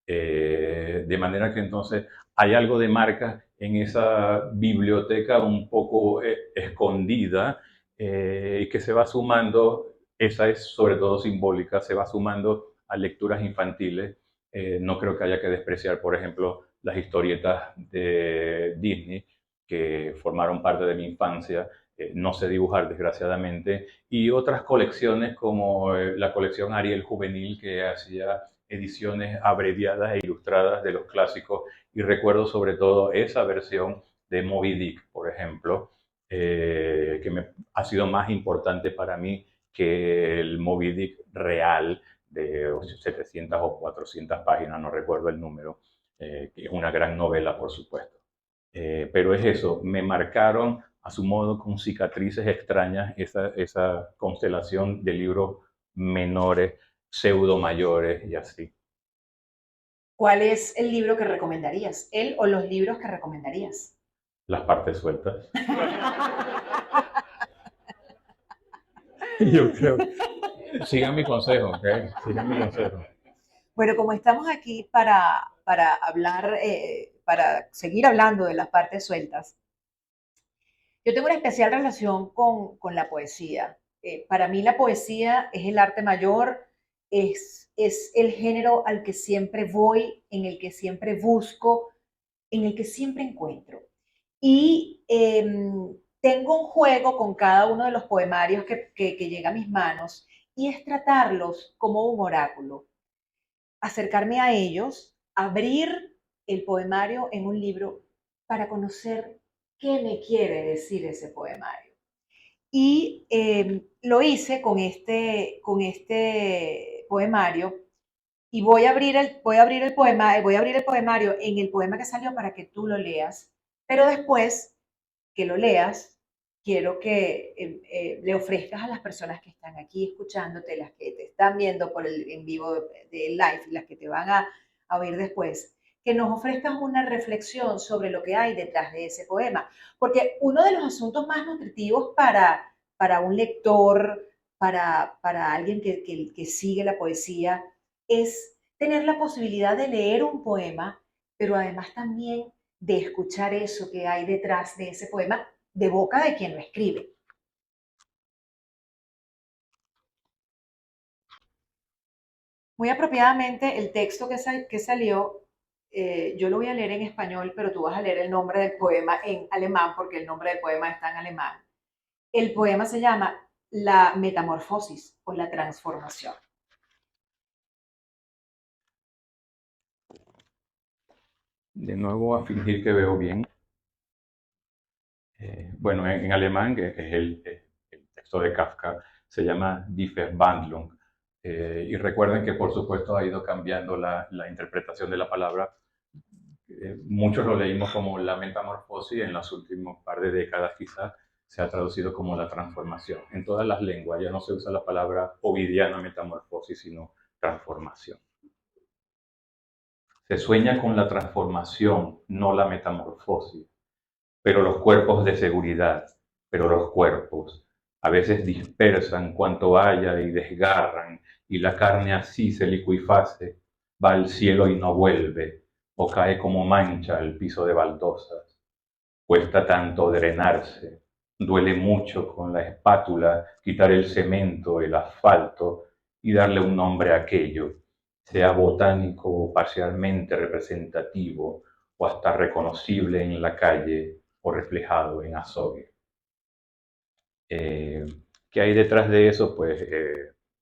De manera que entonces hay algo de marca en esa biblioteca un poco escondida, y que se va sumando. Esa es sobre todo simbólica, se va sumando a lecturas infantiles. No creo que haya que despreciar, por ejemplo, las historietas de Disney, que formaron parte de mi infancia. No sé dibujar, desgraciadamente, y otras colecciones como la colección Ariel Juvenil, que hacía ediciones abreviadas e ilustradas de los clásicos, y recuerdo sobre todo esa versión de Moby Dick, por ejemplo, ha sido más importante para mí que el Moby Dick real de 700 o 400 páginas, no recuerdo el número, que es una gran novela, por supuesto. Pero es eso, me marcaron a su modo con cicatrices extrañas esa constelación de libros menores, pseudo mayores y así.
¿Cuál es el libro que recomendarías? ¿Él o los libros que recomendarías?
Las partes sueltas. Yo creo. Sigan mi consejo, ¿ok? Sigan mi consejo.
Bueno, como estamos aquí para hablar, para seguir hablando de las partes sueltas, yo tengo una especial relación con la poesía. Para mí la poesía es el arte mayor, es el género al que siempre voy, en el que siempre busco, en el que siempre encuentro. Y tengo un juego con cada uno de los poemarios que llega a mis manos y es tratarlos como un oráculo, acercarme a ellos, abrir el poemario en un libro para conocer qué me quiere decir ese poemario. Y lo hice con este poemario y voy a abrir el poemario en el poema que salió para que tú lo leas, pero después que lo leas, quiero que le ofrezcas a las personas que están aquí escuchándote, las que te están viendo por el en vivo de live y las que te van a oír después, que nos ofrezcas una reflexión sobre lo que hay detrás de ese poema. Porque uno de los asuntos más nutritivos para un lector, para alguien que sigue la poesía, es tener la posibilidad de leer un poema, pero además también de escuchar eso que hay detrás de ese poema de boca de quien lo escribe. Muy apropiadamente, el texto que salió, yo lo voy a leer en español, pero tú vas a leer el nombre del poema en alemán, porque el nombre del poema está en alemán. El poema se llama La Metamorfosis o La Transformación.
De nuevo a fingir que veo bien. Bueno, en alemán, que es el texto de Kafka, se llama Die Verwandlung. Y recuerden que, por supuesto, ha ido cambiando la interpretación de la palabra. Muchos lo leímos como la metamorfosis, en los últimos par de décadas quizás se ha traducido como la transformación. En todas las lenguas ya no se usa la palabra ovidiana metamorfosis, sino transformación. Se sueña con la transformación, no la metamorfosis. Pero los cuerpos de seguridad, pero los cuerpos, a veces dispersan cuanto haya y desgarran, y la carne así se licuiface, va al cielo y no vuelve, o cae como mancha al piso de baldosas. Cuesta tanto drenarse, duele mucho con la espátula quitar el cemento, el asfalto y darle un nombre a aquello, sea botánico o parcialmente representativo o hasta reconocible en la calle o reflejado en azogue. ¿Qué hay detrás de eso? Pues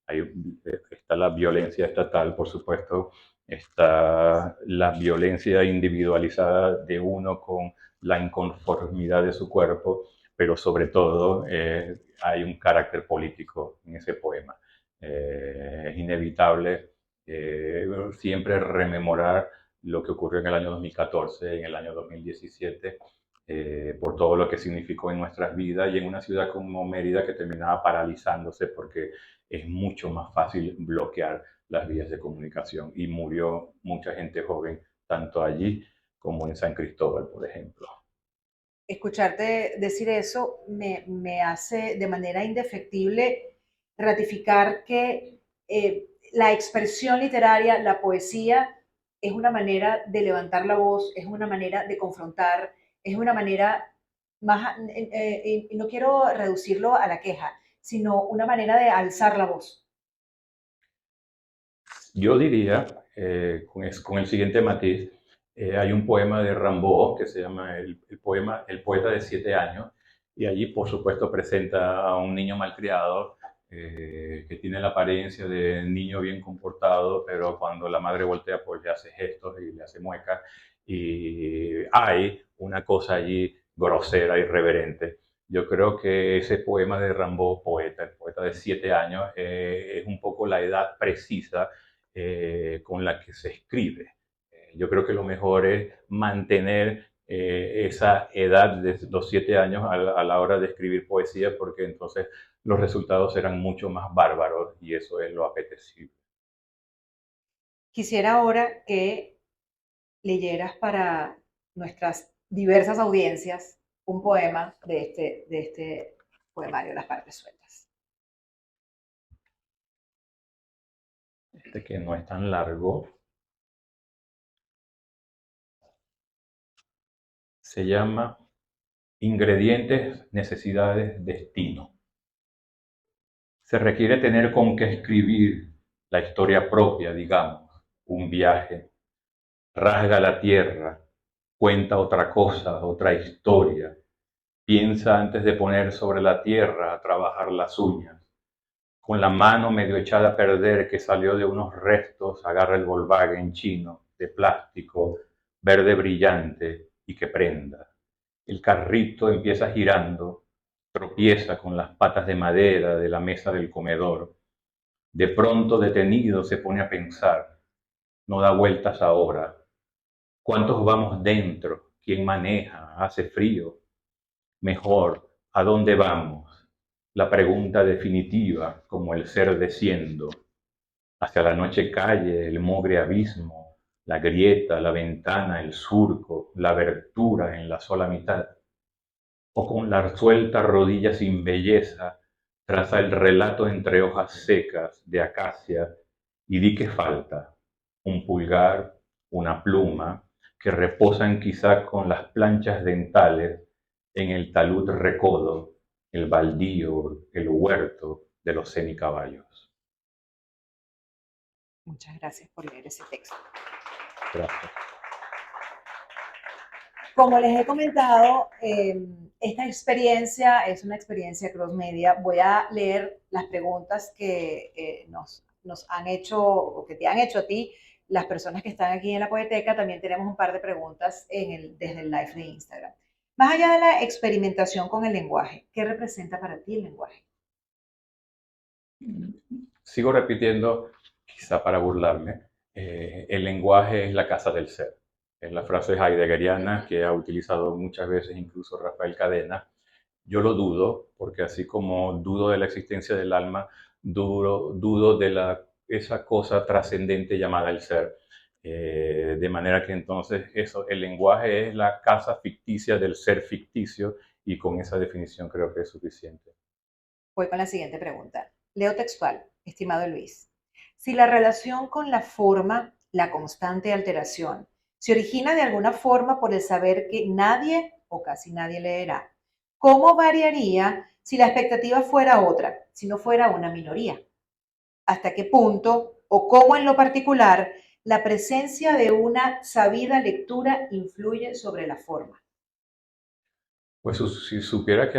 está la violencia estatal, por supuesto, está la violencia individualizada de uno con la inconformidad de su cuerpo, pero sobre todo hay un carácter político en ese poema. Es inevitable siempre rememorar lo que ocurrió en el año 2014, en el año 2017, por todo lo que significó en nuestras vidas y en una ciudad como Mérida que terminaba paralizándose porque es mucho más fácil bloquear las vías de comunicación y murió mucha gente joven tanto allí como en San Cristóbal, por ejemplo.
Escucharte decir eso me hace de manera indefectible ratificar que la expresión literaria, la poesía, es una manera de levantar la voz, es una manera de confrontar, es una manera más, y no quiero reducirlo a la queja, sino una manera de alzar la voz.
Yo diría, con el siguiente matiz, hay un poema de Rimbaud que se llama el poeta de 7 años, y allí, por supuesto, presenta a un niño malcriado que tiene la apariencia de niño bien comportado, pero cuando la madre voltea, pues le hace gestos y le hace muecas. Y hay una cosa allí grosera, irreverente. Yo creo que ese poema de Rimbaud, poeta, el poeta de 7 años, es un poco la edad precisa con la que se escribe. Yo creo que lo mejor es mantener esa edad de los 7 años a la hora de escribir poesía, porque entonces los resultados serán mucho más bárbaros y eso es lo apetecible.
Quisiera ahora que leyeras para nuestras diversas audiencias un poema de este poemario, Las partes sueltas.
Este que no es tan largo se llama Ingredientes, necesidades, destino. Se requiere tener con qué escribir la historia propia, digamos, un viaje. Rasga la tierra, cuenta otra cosa, otra historia. Piensa antes de poner sobre la tierra a trabajar las uñas. Con la mano medio echada a perder que salió de unos restos, agarra el Volkswagen chino, de plástico, verde brillante y que prenda. El carrito empieza girando, tropieza con las patas de madera de la mesa del comedor. De pronto detenido se pone a pensar, no da vueltas ahora. ¿Cuántos vamos dentro? ¿Quién maneja? ¿Hace frío? Mejor, ¿a dónde vamos? La pregunta definitiva, como el ser desciendo. Hacia la noche calle, el mugre abismo, la grieta, la ventana, el surco, la abertura en la sola mitad. O con la suelta rodilla sin belleza, traza el relato entre hojas secas de acacia y di que falta. Un pulgar, una pluma, que reposan quizá con las planchas dentales en el talud recodo, el baldío, el huerto de los cenicaballos.
Muchas gracias por leer ese texto.
Gracias.
Como les he comentado, esta experiencia es una experiencia cross media. Voy a leer las preguntas que nos han hecho o que te han hecho a ti las personas que están aquí en la Poeteca. También tenemos un par de preguntas desde el live de Instagram. Más allá de la experimentación con el lenguaje, ¿qué representa para ti el lenguaje?
Sigo repitiendo, quizá para burlarme, el lenguaje es la casa del ser. Es la frase heideggeriana que ha utilizado muchas veces incluso Rafael Cadena. Yo lo dudo, porque así como dudo de la existencia del alma, dudo de esa cosa trascendente llamada el ser. De manera que entonces el lenguaje es la casa ficticia del ser ficticio y con esa definición creo que es suficiente.
Voy con la siguiente pregunta. Leo textual, estimado Luis. Si la relación con la forma, la constante alteración, se origina de alguna forma por el saber que nadie o casi nadie leerá, ¿cómo variaría si la expectativa fuera otra, si no fuera una minoría? ¿Hasta qué punto o cómo en lo particular la presencia de una sabida lectura influye sobre la forma?
Pues si supiera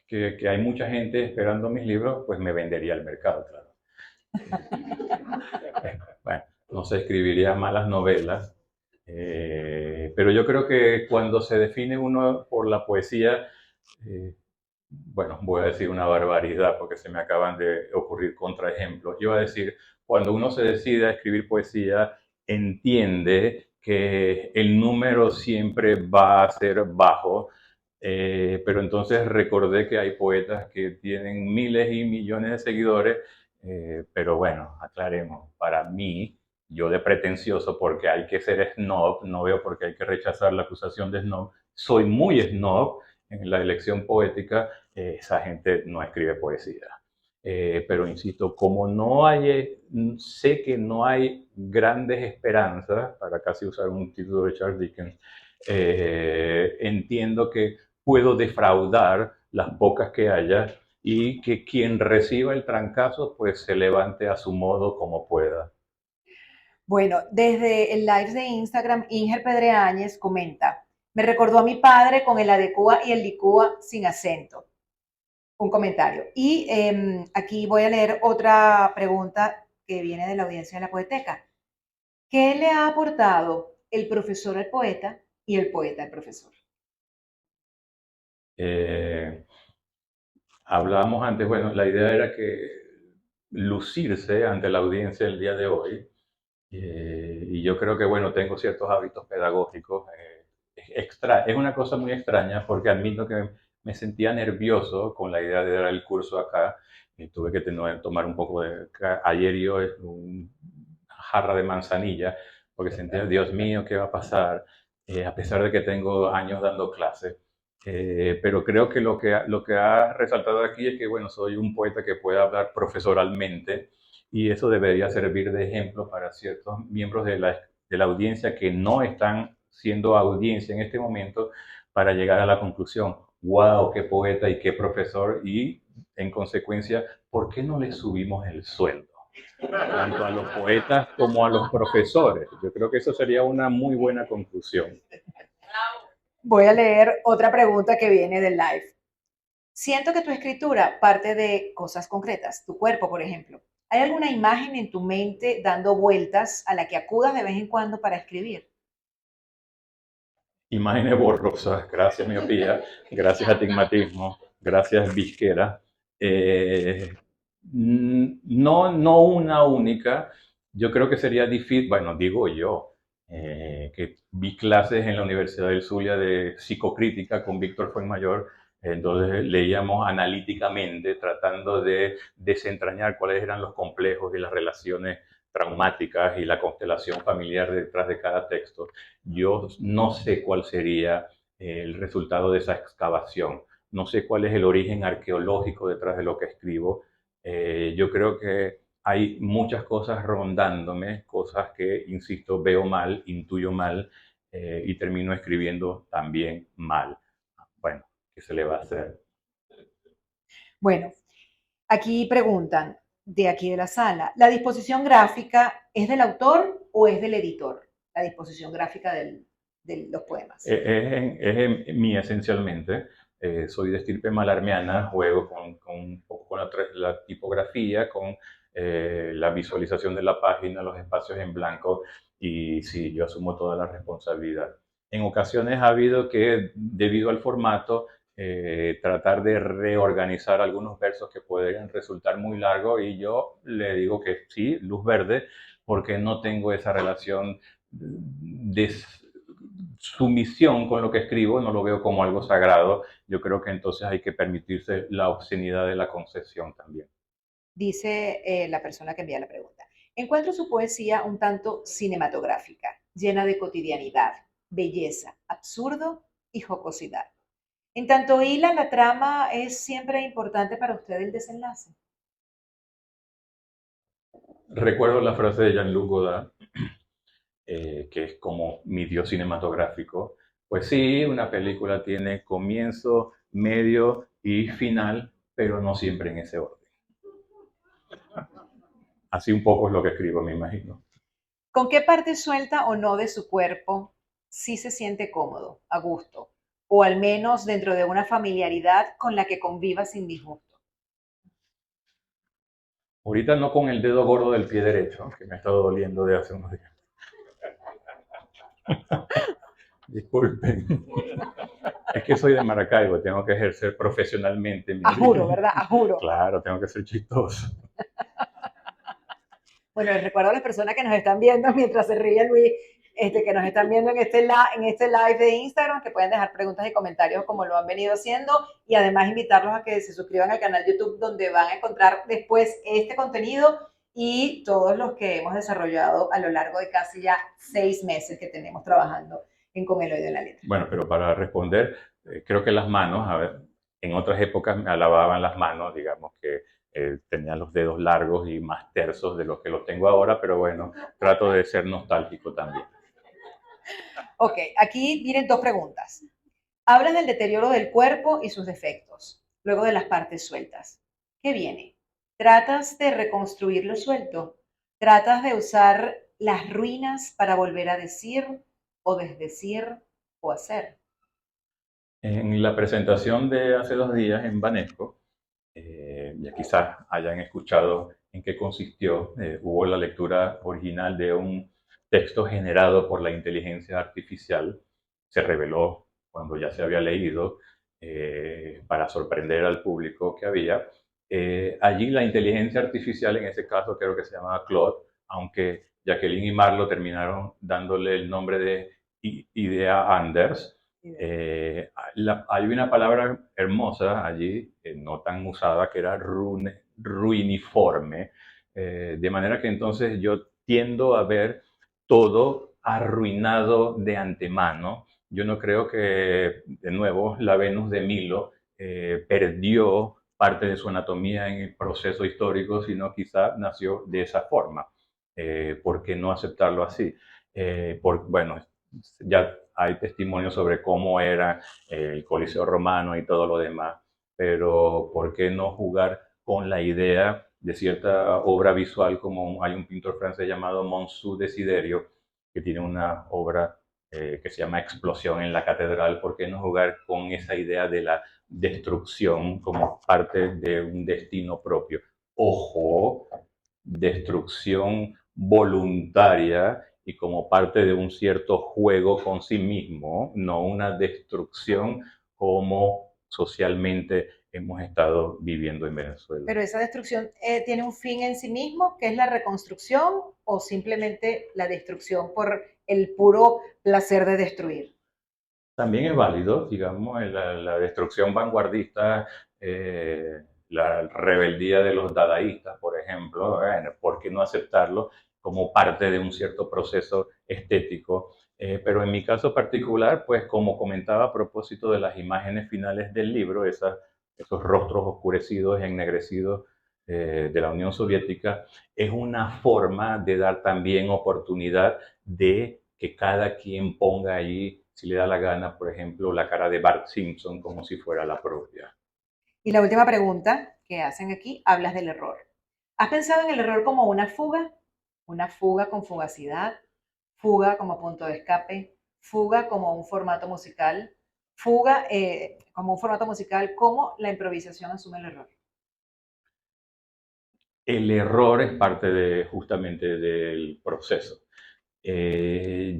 que hay mucha gente esperando mis libros, pues me vendería al mercado, claro. Bueno, no se escribiría malas novelas, pero yo creo que cuando se define uno por la poesía, bueno, voy a decir una barbaridad porque se me acaban de ocurrir contraejemplos. Yo voy a decir, cuando uno se decide a escribir poesía, entiende que el número siempre va a ser bajo, pero entonces recordé que hay poetas que tienen miles y millones de seguidores, pero bueno, aclaremos, para mí, yo de pretencioso, porque hay que ser snob, no veo por qué hay que rechazar la acusación de snob, soy muy snob en la elección poética, esa gente no escribe poesía. Pero insisto, como no hay, sé que no hay grandes esperanzas, para casi usar un título de Charles Dickens, entiendo que puedo defraudar las pocas que haya y que quien reciba el trancazo pues se levante a su modo como pueda.
Bueno, desde el live de Instagram, Inger Pedreáñez comenta, me recordó a mi padre con el adecua y el licúa sin acento. un comentario. Y aquí voy a leer otra pregunta que viene de la audiencia de la Poeteca. ¿Qué le ha aportado el profesor al poeta y el poeta al profesor?
Eh, Hablábamos antes, bueno, la idea era que lucirse ante la audiencia el día de hoy, y yo creo que, bueno, tengo ciertos hábitos pedagógicos. Es una cosa muy extraña porque admito que me sentía nervioso con la idea de dar el curso acá. Y tuve que tomar un poco de... Ayer yo una jarra de manzanilla porque sentía, Dios mío, ¿qué va a pasar? A pesar de que tengo años dando clases. Pero creo que lo que ha resaltado aquí es que, bueno, soy un poeta que puede hablar profesoralmente y eso debería servir de ejemplo para ciertos miembros de la audiencia que no están siendo audiencia en este momento para llegar a la conclusión, wow, qué poeta y qué profesor, y en consecuencia, ¿por qué no le subimos el sueldo? Tanto a los poetas como a los profesores. Yo creo que eso sería una muy buena conclusión.
Voy a leer otra pregunta que viene del live. Siento que tu escritura parte de cosas concretas, tu cuerpo, por ejemplo. ¿Hay alguna imagen en tu mente dando vueltas a la que acudas de vez en cuando para escribir?
Imágenes borrosas, gracias miopía, gracias astigmatismo, gracias visquera. Eh, no una única. Yo creo que sería difícil, bueno, digo yo, que vi clases en la Universidad del Zulia de psicocrítica con Víctor Fuenmayor. Entonces leíamos analíticamente, tratando de desentrañar cuáles eran los complejos y las relaciones traumáticas y la constelación familiar detrás de cada texto. Yo no sé cuál sería el resultado de esa excavación, no sé cuál es el origen arqueológico detrás de lo que escribo. Yo creo que hay muchas cosas rondándome, cosas que, insisto, veo mal, intuyo mal, y termino escribiendo también mal. Bueno, ¿qué se le va a hacer?
Bueno, aquí preguntan, de aquí de la sala, ¿la disposición gráfica es del autor o es del editor? La disposición gráfica de los poemas.
Es mía esencialmente. Soy de estirpe malarmiana, juego un poco con la tipografía, con la visualización de la página, los espacios en blanco, y sí, yo asumo toda la responsabilidad. En ocasiones ha habido que, debido al formato, tratar de reorganizar algunos versos que pueden resultar muy largos, y yo le digo que sí, luz verde, porque no tengo esa relación de sumisión con lo que escribo, no lo veo como algo sagrado. Yo creo que entonces hay que permitirse la obscenidad de la concesión también.
Dice la persona que envía la pregunta. Encuentro su poesía un tanto cinematográfica, llena de cotidianidad, belleza, absurdo y jocosidad. En tanto hila la trama, ¿es siempre importante para usted el desenlace?
Recuerdo la frase de Jean-Luc Godard, que es como mi dios cinematográfico. Pues sí, una película tiene comienzo, medio y final, pero no siempre en ese orden. Así un poco es lo que escribo, me imagino.
¿Con qué parte suelta o no de su cuerpo sí se siente cómodo, a gusto? O al menos dentro de una familiaridad con la que conviva sin disgusto.
Ahorita no con el dedo gordo del pie derecho, que me ha estado doliendo de hace unos días. Disculpen. Es que soy de Maracaibo, tengo que ejercer profesionalmente mi...
A juro, ¿verdad? A juro.
Claro, tengo que ser chistoso.
Bueno, les recuerdo a las personas que nos están viendo mientras se ríe Luis, que nos están viendo en este live de Instagram, que pueden dejar preguntas y comentarios como lo han venido haciendo, y además invitarlos a que se suscriban al canal YouTube, donde van a encontrar después este contenido y todos los que hemos desarrollado a lo largo de casi ya 6 meses que tenemos trabajando en Con el Oído en la Letra.
Bueno, pero para responder, creo que las manos, a ver, en otras épocas me alababan las manos, digamos que tenía los dedos largos y más tersos de los que los tengo ahora, pero bueno, trato de ser nostálgico también.
Ok, aquí vienen 2 preguntas. Hablas del deterioro del cuerpo y sus defectos, luego de las partes sueltas. ¿Qué viene? ¿Tratas de reconstruir lo suelto? ¿Tratas de usar las ruinas para volver a decir o desdecir o hacer?
En la presentación de hace 2 días en Banesco, Ya quizás hayan escuchado en qué consistió. Hubo la lectura original de un texto generado por la inteligencia artificial. Se reveló cuando ya se había leído, para sorprender al público que había. Allí la inteligencia artificial, en ese caso creo que se llamaba Claude, aunque Jacqueline y Marlo terminaron dándole el nombre de Idea Anders. Hay una palabra hermosa allí, no tan usada, que era ruiniforme, de manera que entonces yo tiendo a ver todo arruinado de antemano. Yo no creo que, de nuevo, la Venus de Milo perdió parte de su anatomía en el proceso histórico, sino quizá nació de esa forma. ¿Por qué no aceptarlo así? Bueno, ya hay testimonios sobre cómo era el Coliseo Romano y todo lo demás, pero ¿por qué no jugar con la idea de cierta obra visual, como hay un pintor francés llamado Monsou Desiderio, que tiene una obra que se llama Explosión en la Catedral? ¿Por qué no jugar con esa idea de la destrucción como parte de un destino propio? Ojo, destrucción voluntaria y como parte de un cierto juego con sí mismo, no una destrucción como socialmente hemos estado viviendo en Venezuela.
Pero esa destrucción tiene un fin en sí mismo, que es la reconstrucción, o simplemente la destrucción por el puro placer de destruir.
También es válido, digamos, la destrucción vanguardista, la rebeldía de los dadaístas, por ejemplo. Bueno, ¿por qué no aceptarlo como parte de un cierto proceso estético? Pero en mi caso particular, pues como comentaba a propósito de las imágenes finales del libro, esos rostros oscurecidos y ennegrecidos de la Unión Soviética, es una forma de dar también oportunidad de que cada quien ponga ahí, si le da la gana, por ejemplo, la cara de Bart Simpson como si fuera la propia.
Y la última pregunta que hacen aquí, hablas del error. ¿Has pensado en el error como una fuga? Una fuga con fugacidad, fuga como punto de escape, fuga como un formato musical, fuga como un formato musical, ¿cómo la improvisación asume el error?
El error es parte de, justamente del proceso. Eh,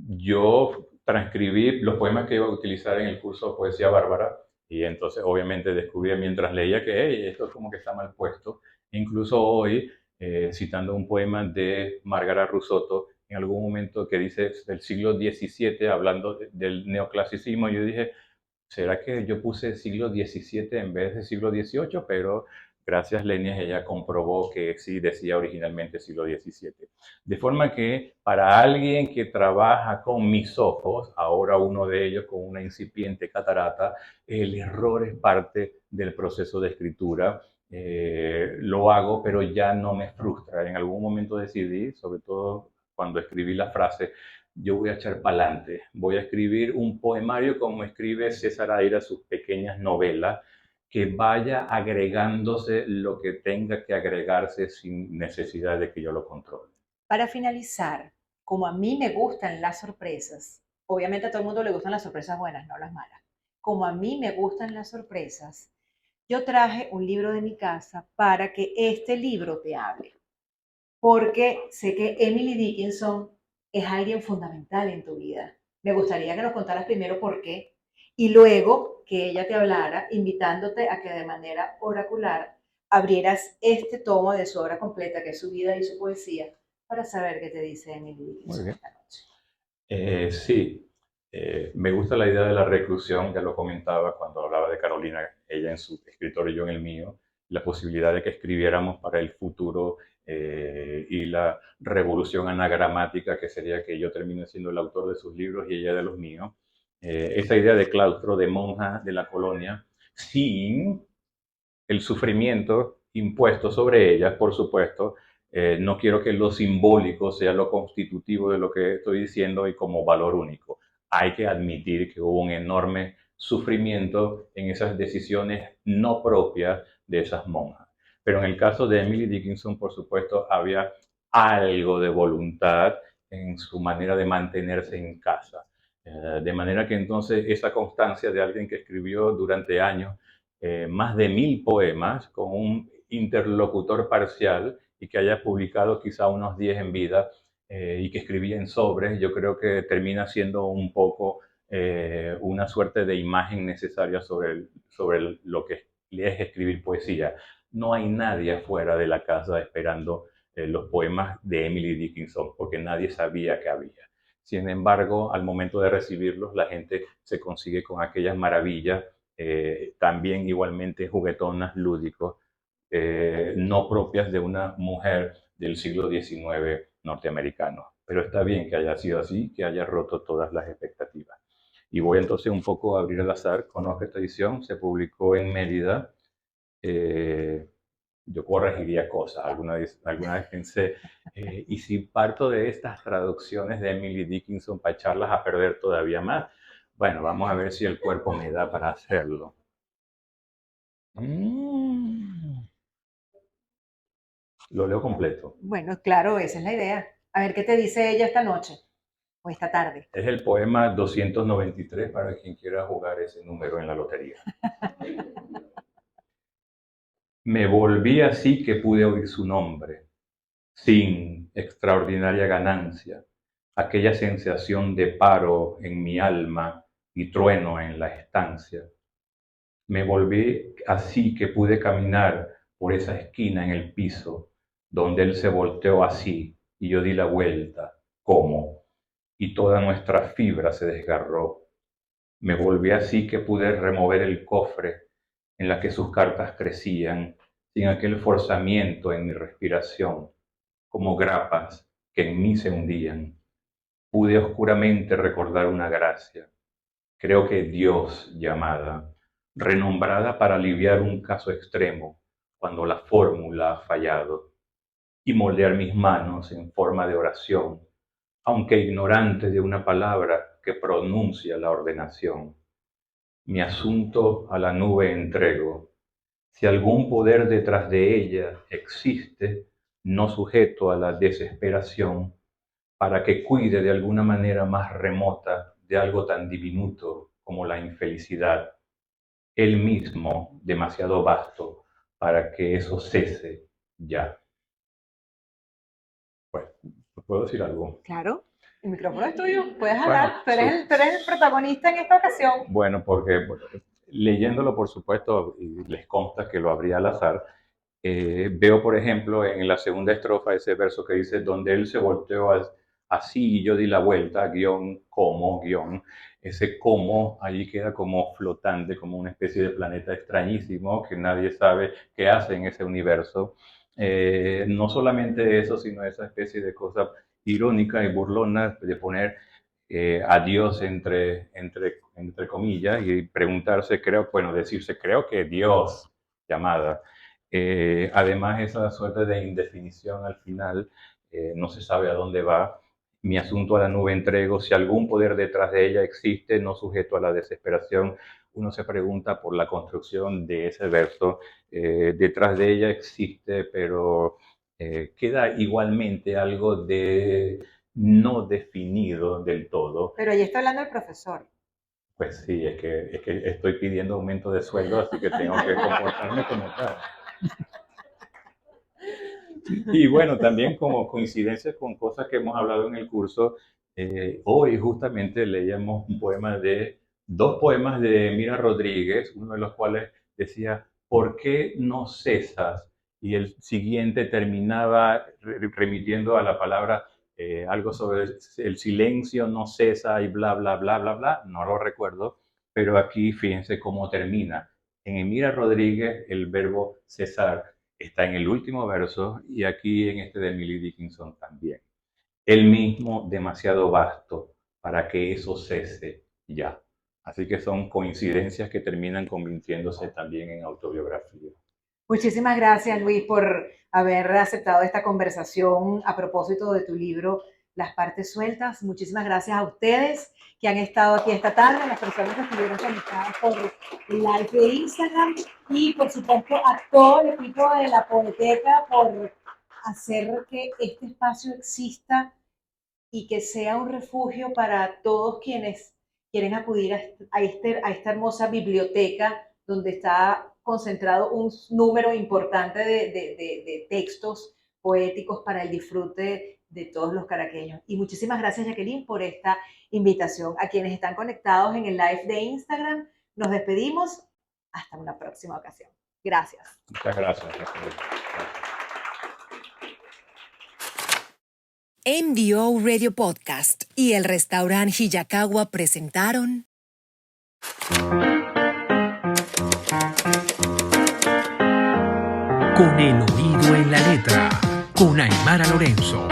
yo transcribí los poemas que iba a utilizar en el curso de Poesía Bárbara y entonces obviamente descubrí mientras leía que hey, esto es como que está mal puesto. Incluso hoy, citando un poema de Margarita Rusotto, en algún momento que dice del siglo XVII, hablando del neoclasicismo, yo dije, ¿será que yo puse siglo XVII en vez de siglo XVIII? Pero gracias, Lenias, ella comprobó que sí decía originalmente siglo XVII. De forma que para alguien que trabaja con mis ojos, ahora uno de ellos con una incipiente catarata, el error es parte del proceso de escritura. Lo hago, pero ya no me frustra. En algún momento decidí, sobre todo cuando escribí la frase, yo voy a echar para adelante, voy a escribir un poemario como escribe César Aira sus pequeñas novelas, que vaya agregándose lo que tenga que agregarse sin necesidad de que yo lo controle.
Para finalizar, como a mí me gustan las sorpresas, obviamente a todo el mundo le gustan las sorpresas buenas, no las malas. Como a mí me gustan las sorpresas, yo traje un libro de mi casa para que este libro te hable, porque sé que Emily Dickinson es alguien fundamental en tu vida. Me gustaría que nos contaras primero por qué y luego que ella te hablara, invitándote a que de manera oracular abrieras este tomo de su obra completa, que es su vida y su poesía, para saber qué te dice Emily
Muy
Dickinson
bien.
esta noche.
Sí, me gusta la idea de la reclusión, ya lo comentaba cuando hablaba de Carolina, ella en su escritorio y yo en el mío, la posibilidad de que escribiéramos para el futuro, y la revolución anagramática que sería que yo termine siendo el autor de sus libros y ella de los míos. Esa idea de claustro, de monja de la colonia, sin el sufrimiento impuesto sobre ellas, por supuesto. No quiero que lo simbólico sea lo constitutivo de lo que estoy diciendo y como valor único. Hay que admitir que hubo un enorme sufrimiento en esas decisiones no propias de esas monjas. Pero en el caso de Emily Dickinson, por supuesto, había algo de voluntad en su manera de mantenerse en casa. De manera que entonces esa constancia de alguien que escribió durante años más de 1000 poemas con un interlocutor parcial y que haya publicado quizá unos 10 en vida y que escribía en sobres, yo creo que termina siendo un poco una suerte de imagen necesaria sobre lo que es escribir poesía. No hay nadie afuera de la casa esperando los poemas de Emily Dickinson, porque nadie sabía que había. Sin embargo, al momento de recibirlos, la gente se consigue con aquellas maravillas, también igualmente juguetonas, lúdicos, no propias de una mujer del siglo XIX norteamericano. Pero está bien que haya sido así, que haya roto todas las expectativas. Y voy entonces un poco a abrir el azar. Conozco esta edición, se publicó en Mérida. Eh, yo corregiría cosas. Alguna vez pensé, ¿y si parto de estas traducciones de Emily Dickinson para echarlas a perder todavía más? Bueno, vamos a ver si el cuerpo me da para hacerlo. Lo leo completo.
Bueno, claro, esa es la idea. A ver qué te dice ella esta noche o esta tarde.
Es el poema 293 para quien quiera jugar ese número en la lotería. Me volví así que pude oír su nombre, sin extraordinaria ganancia, aquella sensación de paro en mi alma y trueno en la estancia. Me volví así que pude caminar por esa esquina en el piso, donde él se volteó así y yo di la vuelta, como, y toda nuestra fibra se desgarró. Me volví así que pude remover el cofre en la que sus cartas crecían, sin aquel forzamiento en mi respiración, como grapas que en mí se hundían. Pude oscuramente recordar una gracia, creo que Dios llamada, renombrada para aliviar un caso extremo, cuando la fórmula ha fallado, y moldear mis manos en forma de oración, aunque ignorante de una palabra que pronuncia la ordenación. Mi asunto a la nube entrego. Si algún poder detrás de ella existe, no sujeto a la desesperación, para que cuide de alguna manera más remota de algo tan diminuto como la infelicidad, él mismo demasiado vasto para que eso cese ya. Bueno, ¿puedo decir algo?
Claro, el micrófono es tuyo, puedes
Bueno,
hablar. Tú eres el protagonista en esta ocasión.
Bueno, porque leyéndolo, por supuesto, y les consta que lo abrí al azar, veo, por ejemplo, en la segunda estrofa ese verso que dice, donde él se volteó así y yo di la vuelta, guión, como, guión. Ese como allí queda como flotante, como una especie de planeta extrañísimo que nadie sabe qué hace en ese universo. No solamente eso, sino esa especie de cosa irónica y burlona de poner a Dios entre comillas y preguntarse, creo, bueno, decirse, creo que Dios, llamada. Además, esa suerte de indefinición al final, no se sabe a dónde va. Mi asunto a la nube entrego, si algún poder detrás de ella existe, no sujeto a la desesperación. Uno se pregunta por la construcción de ese verso. Detrás de ella existe, pero queda igualmente algo de no definido del todo.
Pero ahí está hablando el profesor.
Pues sí, es que estoy pidiendo aumento de sueldo, así que tengo que comportarme como tal. Y bueno, también como coincidencia con cosas que hemos hablado en el curso, hoy justamente leíamos dos poemas de Mira Rodríguez, uno de los cuales decía, ¿por qué no cesas? Y el siguiente terminaba remitiendo a la palabra algo sobre el silencio no cesa y bla, bla, bla, bla, bla, no lo recuerdo, pero aquí fíjense cómo termina. En Emira Rodríguez el verbo cesar está en el último verso y aquí en este de Emily Dickinson también. El mismo demasiado vasto para que eso cese ya. Así que son coincidencias que terminan convirtiéndose también en autobiografía.
Muchísimas gracias, Luis, por haber aceptado esta conversación a propósito de tu libro Las partes sueltas. Muchísimas gracias a ustedes que han estado aquí esta tarde, a las personas que estuvieron conectadas por el live de Instagram y, por supuesto, a todo el equipo de la Poeteca por hacer que este espacio exista y que sea un refugio para todos quienes quieren acudir a esta hermosa biblioteca donde está concentrado un número importante de textos poéticos para el disfrute de todos los caraqueños. Y muchísimas gracias, Jacqueline, por esta invitación. A quienes están conectados en el live de Instagram, nos despedimos. Hasta una próxima ocasión. Gracias.
Muchas gracias.
MDO Radio Podcast y el restaurante Hiyakawa presentaron
Con el oído en la letra, con Aymara Lorenzo.